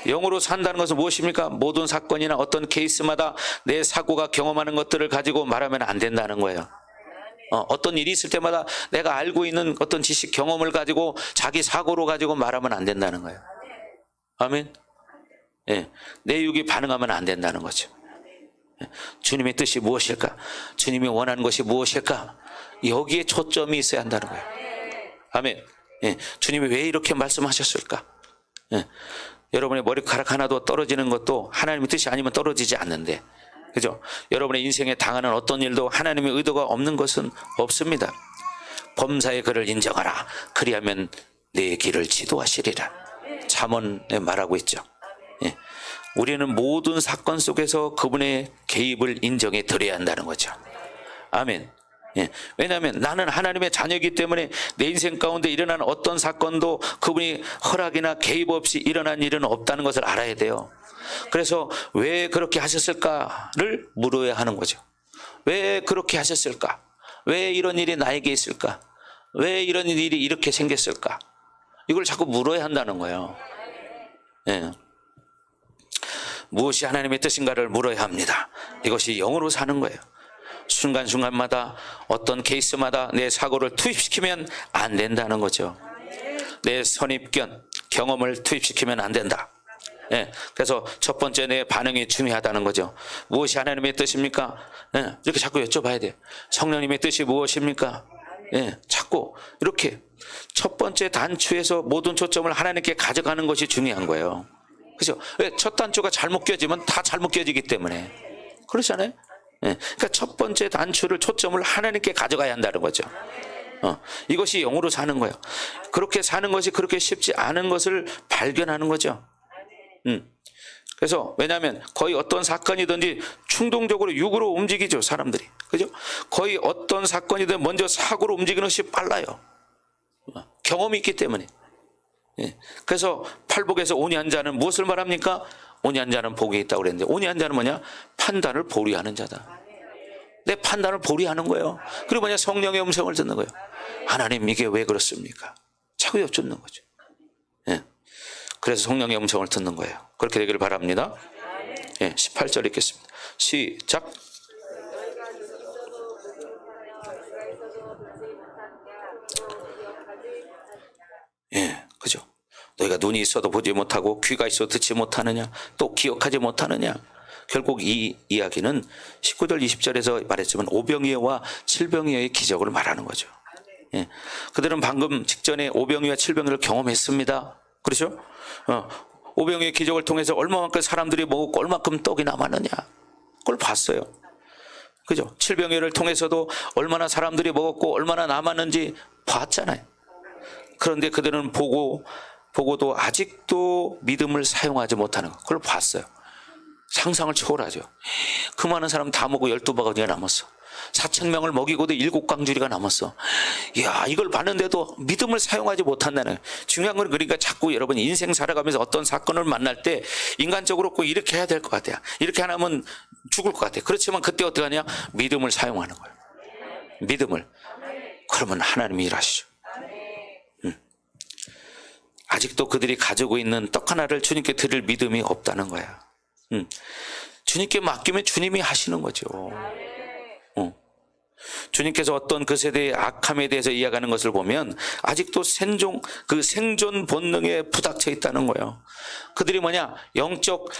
영으로 산다는 것은 무엇입니까? 모든 사건이나 어떤 케이스마다 내 사고가 경험하는 것들을 가지고 말하면 안 된다는 거예요. 어떤 일이 있을 때마다 내가 알고 있는 어떤 지식 경험을 가지고 자기 사고로 가지고 말하면 안 된다는 거예요. 아멘. 예, 내 육이 반응하면 안 된다는 거죠. 예, 주님의 뜻이 무엇일까? 주님이 원하는 것이 무엇일까? 여기에 초점이 있어야 한다는 거예요. 아멘. 예, 주님이 왜 이렇게 말씀하셨을까? 예, 여러분의 머리카락 하나도 떨어지는 것도 하나님의 뜻이 아니면 떨어지지 않는데, 그죠? 여러분의 인생에 당하는 어떤 일도 하나님의 의도가 없는 것은 없습니다. 범사의 그를 인정하라. 그리하면 내 길을 지도하시리라. 잠언에 말하고 있죠. 예. 우리는 모든 사건 속에서 그분의 개입을 인정해 드려야 한다는 거죠. 아멘. 예. 왜냐하면 나는 하나님의 자녀이기 때문에 내 인생 가운데 일어나는 어떤 사건도 그분이 허락이나 개입 없이 일어난 일은 없다는 것을 알아야 돼요. 그래서 왜 그렇게 하셨을까를 물어야 하는 거죠. 왜 그렇게 하셨을까? 왜 이런 일이 나에게 있을까? 왜 이런 일이 이렇게 생겼을까? 이걸 자꾸 물어야 한다는 거예요. 예. 무엇이 하나님의 뜻인가를 물어야 합니다. 이것이 영으로 사는 거예요. 순간순간마다 어떤 케이스마다 내 사고를 투입시키면 안 된다는 거죠. 내 선입견, 경험을 투입시키면 안 된다. 예, 그래서 첫 번째 내 반응이 중요하다는 거죠. 무엇이 하나님의 뜻입니까? 예, 이렇게 자꾸 여쭤봐야 돼요. 성령님의 뜻이 무엇입니까? 예, 자꾸 이렇게 첫 번째 단추에서 모든 초점을 하나님께 가져가는 것이 중요한 거예요. 그죠? 왜? 첫 단추가 잘못 껴지면 다 잘못 껴지기 때문에. 그렇잖아요? 예, 그러니까 첫 번째 단추를 초점을 하나님께 가져가야 한다는 거죠. 이것이 영으로 사는 거예요. 그렇게 사는 것이 그렇게 쉽지 않은 것을 발견하는 거죠. 그래서 왜냐하면 거의 어떤 사건이든지 충동적으로 육으로 움직이죠, 사람들이. 그죠? 거의 어떤 사건이든 먼저 사고로 움직이는 것이 빨라요. 경험이 있기 때문에. 예. 그래서 팔복에서 온유한 자는 무엇을 말합니까? 온유한 자는 복이 있다고 그랬는데, 온유한 자는 뭐냐? 판단을 보류하는 자다. 내 판단을 보류하는 거예요. 그리고 뭐냐? 성령의 음성을 듣는 거예요. 하나님, 이게 왜 그렇습니까? 자꾸 여쭙는 거죠. 예. 그래서 성령의 음성을 듣는 거예요. 그렇게 되기를 바랍니다. 예, 18절 읽겠습니다. 시작. 예, 그죠? 너희가 눈이 있어도 보지 못하고 귀가 있어도 듣지 못하느냐? 또 기억하지 못하느냐? 결국 이 이야기는 19절 20절에서 말했지만 오병이어와 칠병이어의 기적을 말하는 거죠. 예, 그들은 방금 직전에 오병이어와 칠병이어를 경험했습니다. 그렇죠? 오병이어의 기적을 통해서 얼마만큼 사람들이 먹고 얼마만큼 떡이 남았느냐? 그걸 봤어요. 그죠? 칠병이어를 통해서도 얼마나 사람들이 먹었고 얼마나 남았는지 봤잖아요. 그런데 그들은 보고도 아직도 믿음을 사용하지 못하는 거. 그걸 봤어요. 상상을 초월하죠. 그 많은 사람 다 먹고 12바구니가 남았어. 4,000명을 먹이고도 7광주리가 남았어. 이야, 이걸 봤는데도 믿음을 사용하지 못한다는. 중요한 건 그러니까 자꾸 여러분 인생 살아가면서 어떤 사건을 만날 때 인간적으로 꼭 이렇게 해야 될 것 같아요. 이렇게 안 하면 죽을 것 같아요. 그렇지만 그때 어떻게 하냐? 믿음을 사용하는 거예요. 믿음을. 그러면 하나님이 일하시죠. 아직도 그들이 가지고 있는 떡 하나를 주님께 드릴 믿음이 없다는 거야. 주님께 맡기면 주님이 하시는 거죠. 주님께서 어떤 그 세대의 악함에 대해서 이야기하는 것을 보면 아직도 생존 본능에 부닥쳐 있다는 거예요. 그들이 뭐냐? 영적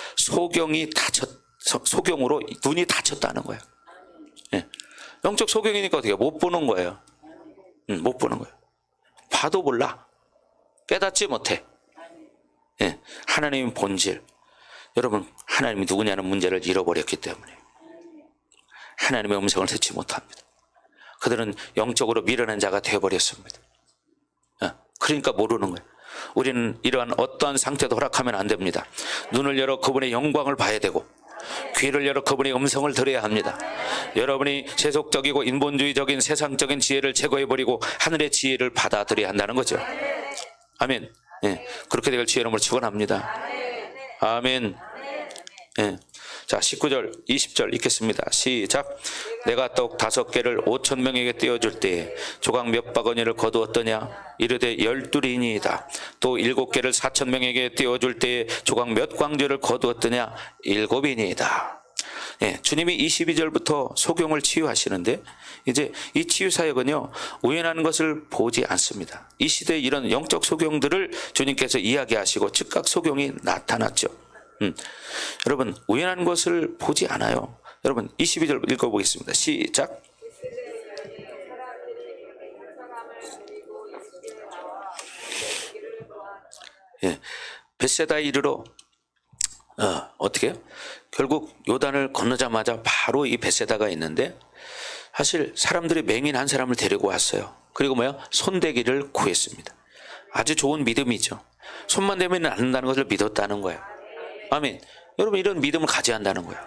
소경으로 눈이 닫혔다는 거예요. 예. 영적 소경이니까 어떻게 못 보는 거예요. 못 보는 거예요. 봐도 몰라. 깨닫지 못해. 예. 하나님의 본질. 여러분, 하나님이 누구냐는 문제를 잃어버렸기 때문에 하나님의 음성을 듣지 못합니다. 그들은 영적으로 미련한 자가 되어버렸습니다. 그러니까 모르는 거예요. 우리는 이러한 어떠한 상태도 허락하면 안 됩니다. 눈을 열어 그분의 영광을 봐야 되고 귀를 열어 그분의 음성을 들어야 합니다. 여러분이 세속적이고 인본주의적인 세상적인 지혜를 제거해버리고 하늘의 지혜를 받아들여야 한다는 거죠. 아멘. 예, 그렇게 될 주의 이름으로 축원합니다. 아멘. 예. 자, 19절 20절 읽겠습니다. 시작. 내가 떡 5개를 5,000명에게 떼어줄 때에 조각 몇 바구니를 거두었더냐? 이르되 12리니이다. 또 7개를 4,000명에게 떼어줄 때에 조각 몇 광주를 거두었더냐? 7이니이다. 예, 주님이 22절부터 소경을 치유하시는데 이제 이 치유 사역은요, 우연한 것을 보지 않습니다. 이 시대에 이런 영적 소경들을 주님께서 이야기하시고 즉각 소경이 나타났죠. 여러분, 우연한 것을 보지 않아요. 여러분, 22절 읽어보겠습니다. 시작. 예, 벳세다에 이르러 어떻게 해요? 결국 요단을 건너자마자 바로 이 벳세다가 있는데 사실 사람들이 맹인 한 사람을 데리고 왔어요. 그리고 뭐야? 손대기를 구했습니다. 아주 좋은 믿음이죠. 손만 대면 낫는다는 것을 믿었다는 거예요. 아멘. 여러분, 이런 믿음을 가져야 한다는 거예요.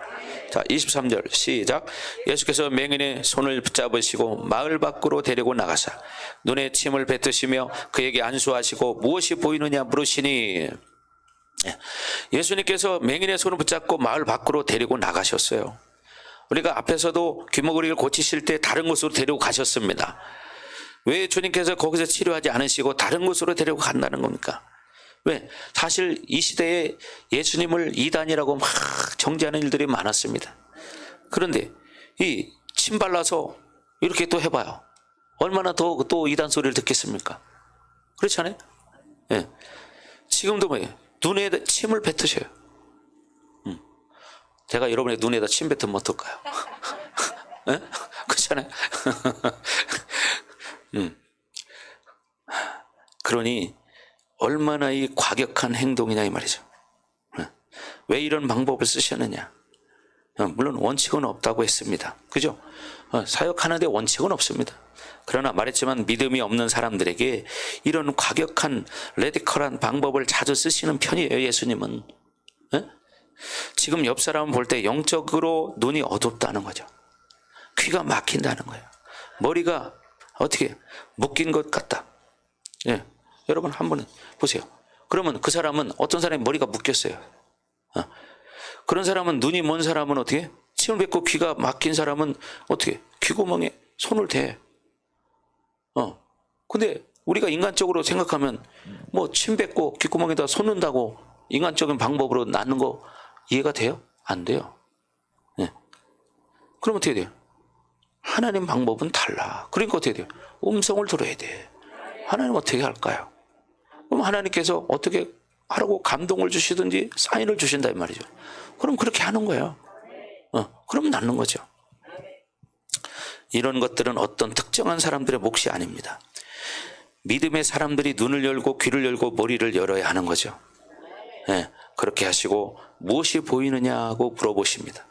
자, 23절 시작. 예수께서 맹인의 손을 붙잡으시고 마을 밖으로 데리고 나가사 눈에 침을 뱉으시며 그에게 안수하시고 무엇이 보이느냐 물으시니, 예수님께서 맹인의 손을 붙잡고 마을 밖으로 데리고 나가셨어요. 우리가 앞에서도 귀머거리를 고치실 때 다른 곳으로 데리고 가셨습니다. 왜 주님께서 거기서 치료하지 않으시고 다른 곳으로 데리고 간다는 겁니까? 왜? 사실 이 시대에 예수님을 이단이라고 막 정죄하는 일들이 많았습니다. 그런데 이 침 발라서 이렇게 또 해봐요. 얼마나 더 또 이단 소리를 듣겠습니까? 그렇지 않아요? 예. 지금도 뭐예요? 눈에 침을 뱉으셔요. 제가 여러분의 눈에다 침 뱉으면 어떨까요? 예? 그렇지 않아요? 그러니 얼마나 이 과격한 행동이냐 이 말이죠. 왜 이런 방법을 쓰셨느냐? 물론 원칙은 없다고 했습니다. 그죠? 사역하는데 원칙은 없습니다. 그러나 말했지만 믿음이 없는 사람들에게 이런 과격한 레디컬한 방법을 자주 쓰시는 편이에요. 예수님은. 지금 옆 사람 볼 때 영적으로 눈이 어둡다는 거죠. 귀가 막힌다는 거예요. 머리가 어떻게 묶인 것 같다. 예. 여러분 한번 보세요. 그러면 그 사람은, 어떤 사람이 머리가 묶였어요. 그런 사람은, 눈이 먼 사람은 어떻게? 침을 뱉고 귀가 막힌 사람은 어떻게? 귀구멍에 손을 대. 근데 우리가 인간적으로 생각하면 뭐 침 뱉고 귓구멍에다 손 넣는다고 인간적인 방법으로 낫는 거 이해가 돼요? 안 돼요. 네. 그럼 어떻게 돼요? 하나님 방법은 달라. 그러니까 어떻게 돼요? 음성을 들어야 돼. 하나님 어떻게 할까요? 그럼 하나님께서 어떻게 하라고 감동을 주시든지 사인을 주신다 이 말이죠. 그럼 그렇게 하는 거예요. 그럼 낫는 거죠. 이런 것들은 어떤 특정한 사람들의 몫이 아닙니다. 믿음의 사람들이 눈을 열고 귀를 열고 머리를 열어야 하는 거죠. 네, 그렇게 하시고 무엇이 보이느냐고 물어보십니다.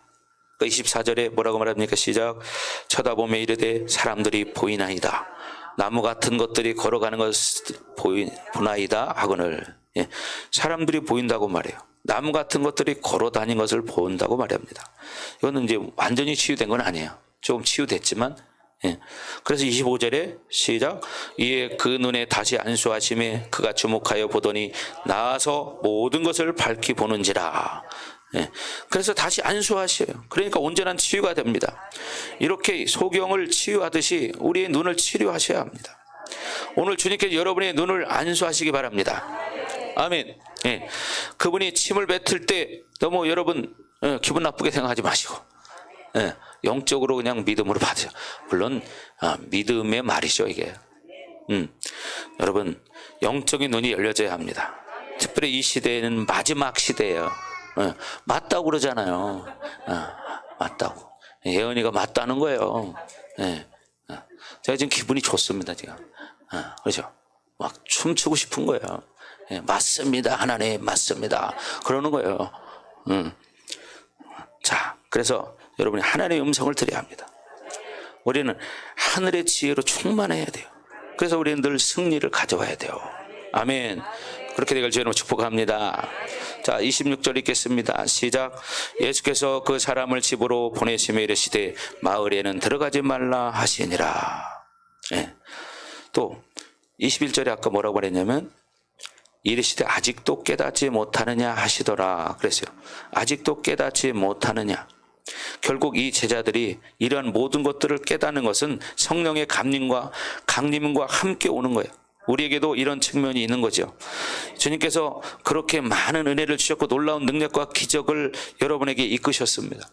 24절에 뭐라고 말합니까? 시작. 쳐다보며 이르되 사람들이 보이나이다. 나무 같은 것들이 걸어가는 것 보나이다 하거늘. 예, 사람들이 보인다고 말해요. 나무 같은 것들이 걸어다닌 것을 본다고 말합니다. 이거는 이제 완전히 치유된 건 아니에요. 조금 치유됐지만. 예. 그래서 25절에 시작. 이에 그 눈에 다시 안수하심에 그가 주목하여 보더니 나아서 모든 것을 밝히 보는지라. 예. 그래서 다시 안수하셔요. 그러니까 온전한 치유가 됩니다. 이렇게 소경을 치유하듯이 우리의 눈을 치료하셔야 합니다. 오늘 주님께서 여러분의 눈을 안수하시기 바랍니다. 아멘. 예. 그분이 침을 뱉을 때 너무 여러분 기분 나쁘게 생각하지 마시고, 예. 영적으로 그냥 믿음으로 받으세요. 물론 믿음의 말이죠 이게. 여러분 영적인 눈이 열려져야 합니다. 특별히 이 시대에는 마지막 시대예요. 맞다고 그러잖아요. 맞다고. 예언이가 맞다는 거예요. 제가 지금 기분이 좋습니다 지금. 그렇죠? 막 춤추고 싶은 거예요. 맞습니다 하나님 맞습니다 그러는 거예요. 자, 그래서 여러분이 하나님의 음성을 들어야 합니다. 우리는 하늘의 지혜로 충만해야 돼요. 그래서 우리는 늘 승리를 가져와야 돼요. 아멘. 그렇게 되길 주의 이름으로 축복합니다. 자, 26절 읽겠습니다. 시작. 예수께서 그 사람을 집으로 보내시며 이르시되 마을에는 들어가지 말라 하시니라. 예. 또 21절에 아까 뭐라고 말했냐면 이르시되 아직도 깨닫지 못하느냐 하시더라 그랬어요. 아직도 깨닫지 못하느냐. 결국 이 제자들이 이러한 모든 것들을 깨닫는 것은 성령의 감림과 강림과 함께 오는 거예요. 우리에게도 이런 측면이 있는 거죠. 주님께서 그렇게 많은 은혜를 주셨고 놀라운 능력과 기적을 여러분에게 이끄셨습니다.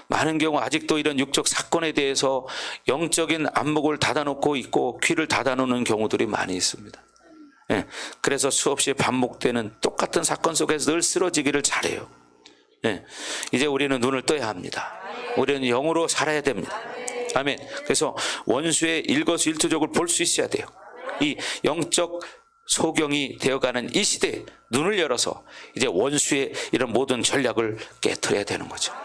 많은 경우 아직도 이런 육적 사건에 대해서 영적인 안목을 닫아놓고 있고 귀를 닫아놓는 경우들이 많이 있습니다. 예, 그래서 수없이 반복되는 똑같은 사건 속에서 늘 쓰러지기를 잘해요. 예, 이제 우리는 눈을 떠야 합니다. 우리는 영으로 살아야 됩니다. 아멘. 그래서 원수의 일거수일투족을 볼 수 있어야 돼요. 이 영적 소경이 되어가는 이 시대에 눈을 열어서 이제 원수의 이런 모든 전략을 깨트려야 되는 거죠.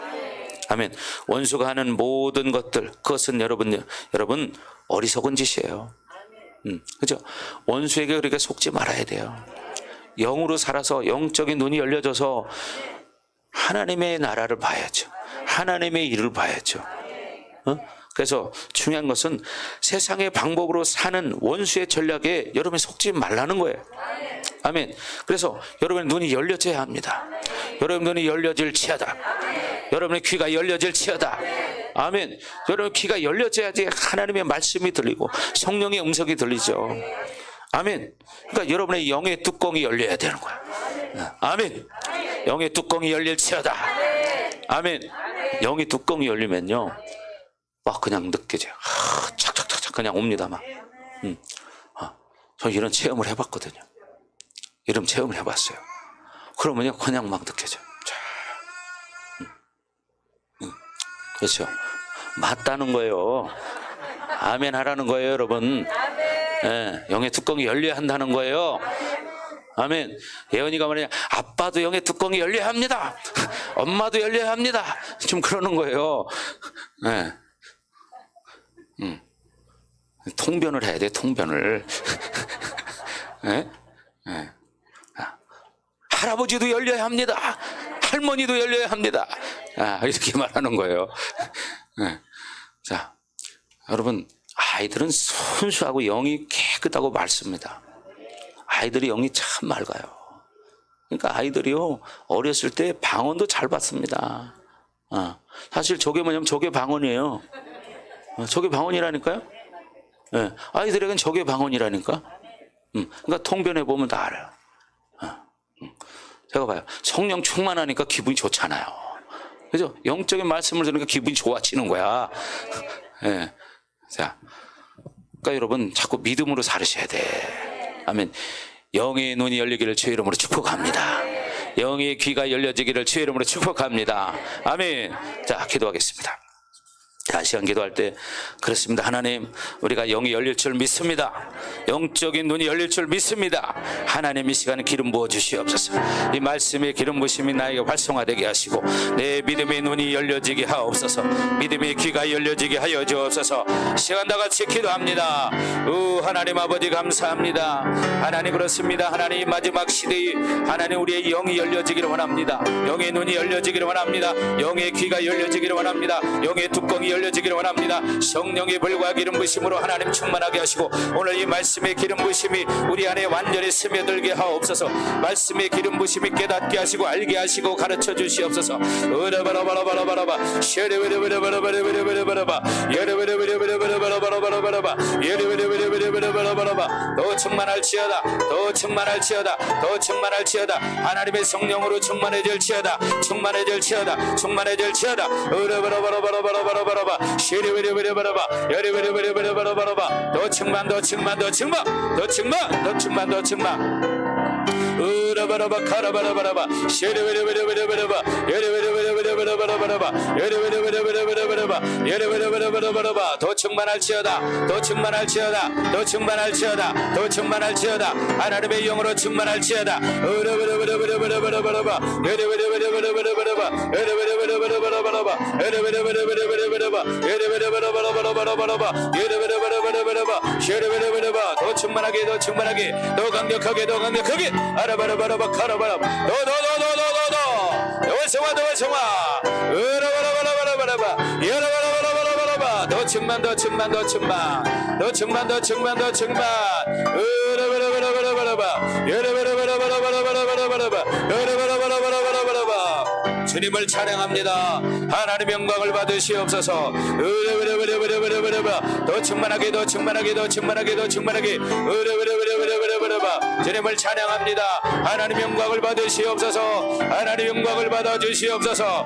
아멘. 원수가 하는 모든 것들, 그것은 여러분 어리석은 짓이에요. 그죠? 원수에게 그렇게 속지 말아야 돼요. 영으로 살아서 영적인 눈이 열려져서 하나님의 나라를 봐야죠. 하나님의 일을 봐야죠. 그래서 중요한 것은 세상의 방법으로 사는 원수의 전략에 여러분이 속지 말라는 거예요. 아멘. 그래서 여러분의 눈이 열려져야 합니다. 여러분 눈이 열려질 치여다. 여러분의 귀가 열려질 치여다. 아멘. 여러분 귀가 열려져야지 하나님의 말씀이 들리고 성령의 음성이 들리죠. 아멘. 그러니까 여러분의 영의 뚜껑이 열려야 되는 거야. 아멘. 영의 뚜껑이 열릴 치여다. 아멘. 영의 뚜껑이 열리면요 막 그냥 느껴져요. 착착착착 그냥 옵니다 막. 저 이런 체험을 해봤거든요. 이런 체험을 해봤어요. 그러면요 그냥 막 느껴져요. 그렇죠. 맞다는 거예요. 아멘 하라는 거예요 여러분. 예, 영의 뚜껑이 열려야 한다는 거예요. 아멘. 예언이가 말이냐 아빠도 영의 뚜껑이 열려야 합니다. 엄마도 열려야 합니다. 좀 그러는 거예요. 예. 통변을 해야 돼, 통변을. 예? 예. 할아버지도 열려야 합니다. 할머니도 열려야 합니다. 이렇게 말하는 거예요. 예. 자, 여러분, 아이들은 순수하고 영이 깨끗하고 맑습니다. 아이들이 영이 참 맑아요. 그러니까 아이들이요, 어렸을 때 방언도 잘 받습니다. 사실 저게 뭐냐면 저게 방언이에요. 저게 방언이라니까요. 예, 아이들에겐 저게 방언이라니까. 그러니까 통변해 보면 다 알아요. 제가 봐요. 성령 충만하니까 기분이 좋잖아요. 그죠? 영적인 말씀을 들으니까 기분이 좋아지는 거야. 예. 자, 그러니까 여러분 자꾸 믿음으로 살으셔야 돼. 아멘. 영의 눈이 열리기를 주의 이름으로 축복합니다. 영의 귀가 열려지기를 주의 이름으로 축복합니다. 아멘. 자, 기도하겠습니다. 자, 시간 기도할 때 그렇습니다. 하나님, 우리가 영이 열릴 줄 믿습니다. 영적인 눈이 열릴 줄 믿습니다. 하나님, 이 시간에 기름 부어 주시옵소서. 이 말씀의 기름 부심이 나에게 활성화되게 하시고 내 믿음의 눈이 열려지게 하옵소서. 믿음의 귀가 열려지게 하여 주옵소서. 시간 다 같이 기도합니다. 하나님 아버지 감사합니다. 하나님 그렇습니다. 하나님 마지막 시대에 하나님 우리의 영이 열려지기를 원합니다. 영의 눈이 열려지기를 원합니다. 영의 귀가 열려지기를 원합니다. 영의 뚜껑이 열려지기를 원합니다. 성령의 불과 기름 부심으로 하나님 충만하게 하시고 오늘 이 말씀의 기름 부심이 우리 안에 완전히 스며들게 하옵소서. 말씀의 기름 부심이 깨닫게 하시고 알게 하시고 가르쳐 주시옵소서. 으라바라바라바라바라바 쉐레베레베레베레베레베레베레바 예레베레베레베레베레베레베레바 예레베레베레베레베레베레바 더 충만할지어다. 더 충만할지어다. 더 충만할지어다. 하나님의 성령으로 충만해질지어다. 충만해질지어다. 충만해질지어다. 으라바라바라바라바라바라 시리베리베리베라바 여리베리베리베라바라바 더 충만 더 충만 더 충만 더 충만 더 충만 더 충만 으라바라바 카라바라바라바 쉐레베레베레베레베레바 예레베레베레베레베레베레바 예레베레베레베레베레바 예레베레베레베레베레바 더 충만할지어다 더 충만할지어다 더 충만할지어다 더 충만할지어다 하나님의 영으로 충만할지어다 으라베레베레베레베레베레바 예레베레베레베레베레바 예레베레베레베레베레바 예레베레베레베레베레바 예레베레베레베레베레바 예레베레베레베레바 쉐레베레베레바 더 충만하게 더 충만하게 더 강력하게 더 강력하게 아라바라바라바 카라바라바 더 월성화 더 월성화 으라바라바라바라바라바 예라바라바라바라바라바 더 충만 더 충만 더 충만 더 충만 더 충만 더 충만 으라바라바라바라바라바 예라바라바라바라바라바라바라바 으라바라바라바라바라바라바 주님을 찬양합니다. 하나님의 영광을 받으시옵소서. 더 충만하게 더 충만하게 더 충만하게 더 충만하게 주님을 찬양합니다. 하나님의 영광을 받으시옵소서. 하나님의 영광을 받아주시옵소서.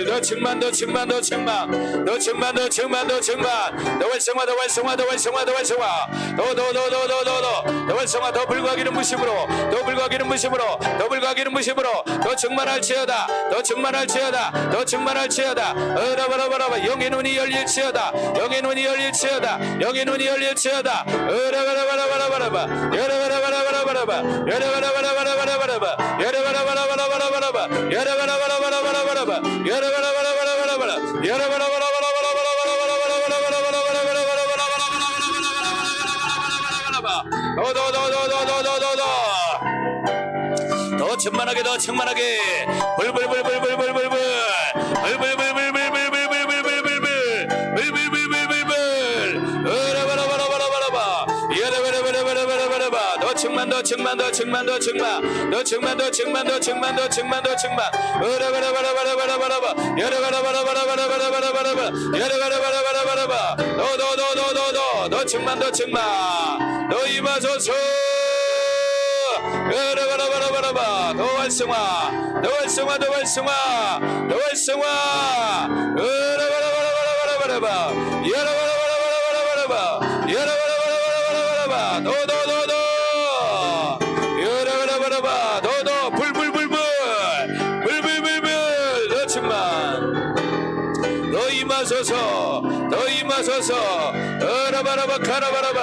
더 충만 더 충만 더 충만 더 충만 더 충만 더 충만 더 활성화 더 활성화 더 활성화 더 활성화 더 활성화 더 불과하기는 무심으로 더 불과하기는 무심으로 더 불과하기는 무심으로 더 충만할지어다 더 충만할지어다 더 충만할지어다 으라바라바라바 영의 눈이 열릴지어다 영의 눈이 열릴지어다 영의 눈이 열릴지어다 으라바라바라바라바라바 여라바라바라바라바라바 여라바라바라바라바라바라바 여라바라바라바라바라바라바 여라바라바라바라바라바라바 더 충만하게 더 충만하게 더 충만 더 충만 더 충만 더 충만 더 충만 더 충만 더 충만 더 충만 더 충만 더 충만 더 충만 더 임하소서 더 활성화 더 활성화 더 활성화 더 활성화 더 임하소서 으라바라바 카라바라바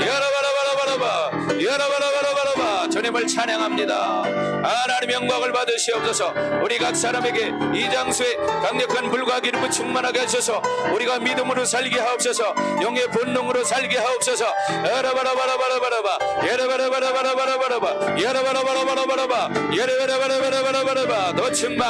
야라바라바라바라바 야라바라바라바라바 주님을 찬양합니다. 하나님 영광을 받으시옵소서. 우리 각 사람에게 이 장소에 강력한 불과 기름을 충만하게 하셔서 우리가 믿음으로 살게 하옵소서. 영의 본능으로 살게 하옵소서. 야라바라바라바라바라바 야라바라바라바라바라바 야라바라바라바라바라바 야라바라바라바라바라바 더 충만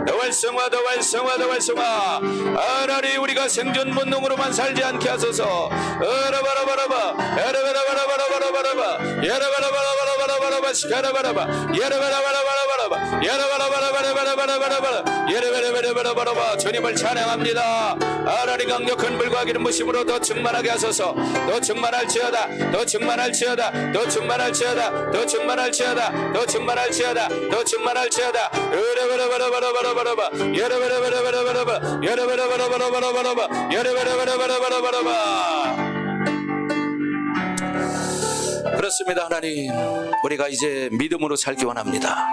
더 활성화 더 활성화 더 활성화 하나님 우리가 생존 본능으로만 살지 않게 하소서. 야라바라바라바 야라바라바라바라바라바 야라바라바라바라바라바 시카라바라바 야라바라바라바라바라바 야라바라바라바라바라바라바 야라바라바라바라바라바 주님을 찬양합니다. 하나님 강력한 불과 기름 부심으로 더 충만하게 하소서. 더 충만할지어다 더 충만할지어다 더 충만할지어다 더 충만할지어다 더 충만할지어다 더 충만할지어다 야라바라바라바라바라바라바 야라바라바라바라바라바 야라바라바라바라바라바라바 야라바라바라바라바라바라바 그렇습니다. 하나님 우리가 이제 믿음으로 살기 원합니다.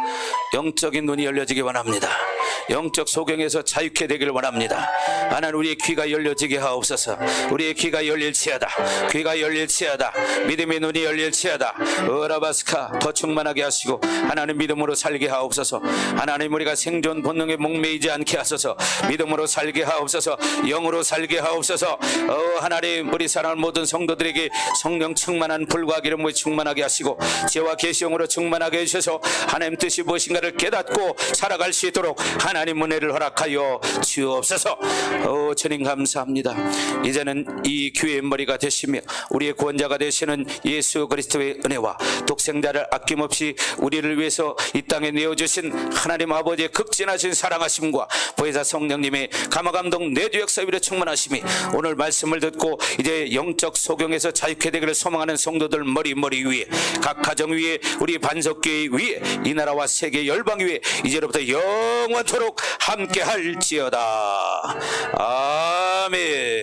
영적인 눈이 열려지기 원합니다. 영적 소경에서 자유케 되기를 원합니다. 하나님 우리의 귀가 열려지게 하옵소서. 우리의 귀가 열릴지어다 귀가 열릴지어다 믿음의 눈이 열릴지어다 어라바스카 더 충만하게 하시고 하나님 믿음으로 살게 하옵소서. 하나님 우리가 생존 본능에 목매이지 않게 하소서. 믿음으로 살게 하옵소서. 영으로 살게 하옵소서. 하나님 우리 사랑하는 모든 성도들에게 성령 충만한 불과 기름을 충만하게 하시고 지혜와 계시형으로 충만하게 해주셔서 하나님 뜻이 무엇인가를 깨닫고 살아갈 수 있도록 하나님 은혜를 허락하여 주옵소서. 주님 감사합니다. 이제는 이 교회의 머리가 되시며 우리의 구원자가 되시는 예수 그리스도의 은혜와 독생자를 아낌없이 우리를 위해서 이 땅에 내어주신 하나님 아버지의 극진하신 사랑하심과 보혜사 성령님의 감화감동 내주 역사 위로 충만하심이 오늘 말씀을 듣고 이제 영적 소경에서 자유케 되기를 소망하는 성도들 머리 위에 각 가정 위에 우리 반석교회 위에 이 나라와 세계 열방 위에 이제로부터 영원토록 함께 할지어다. 아멘.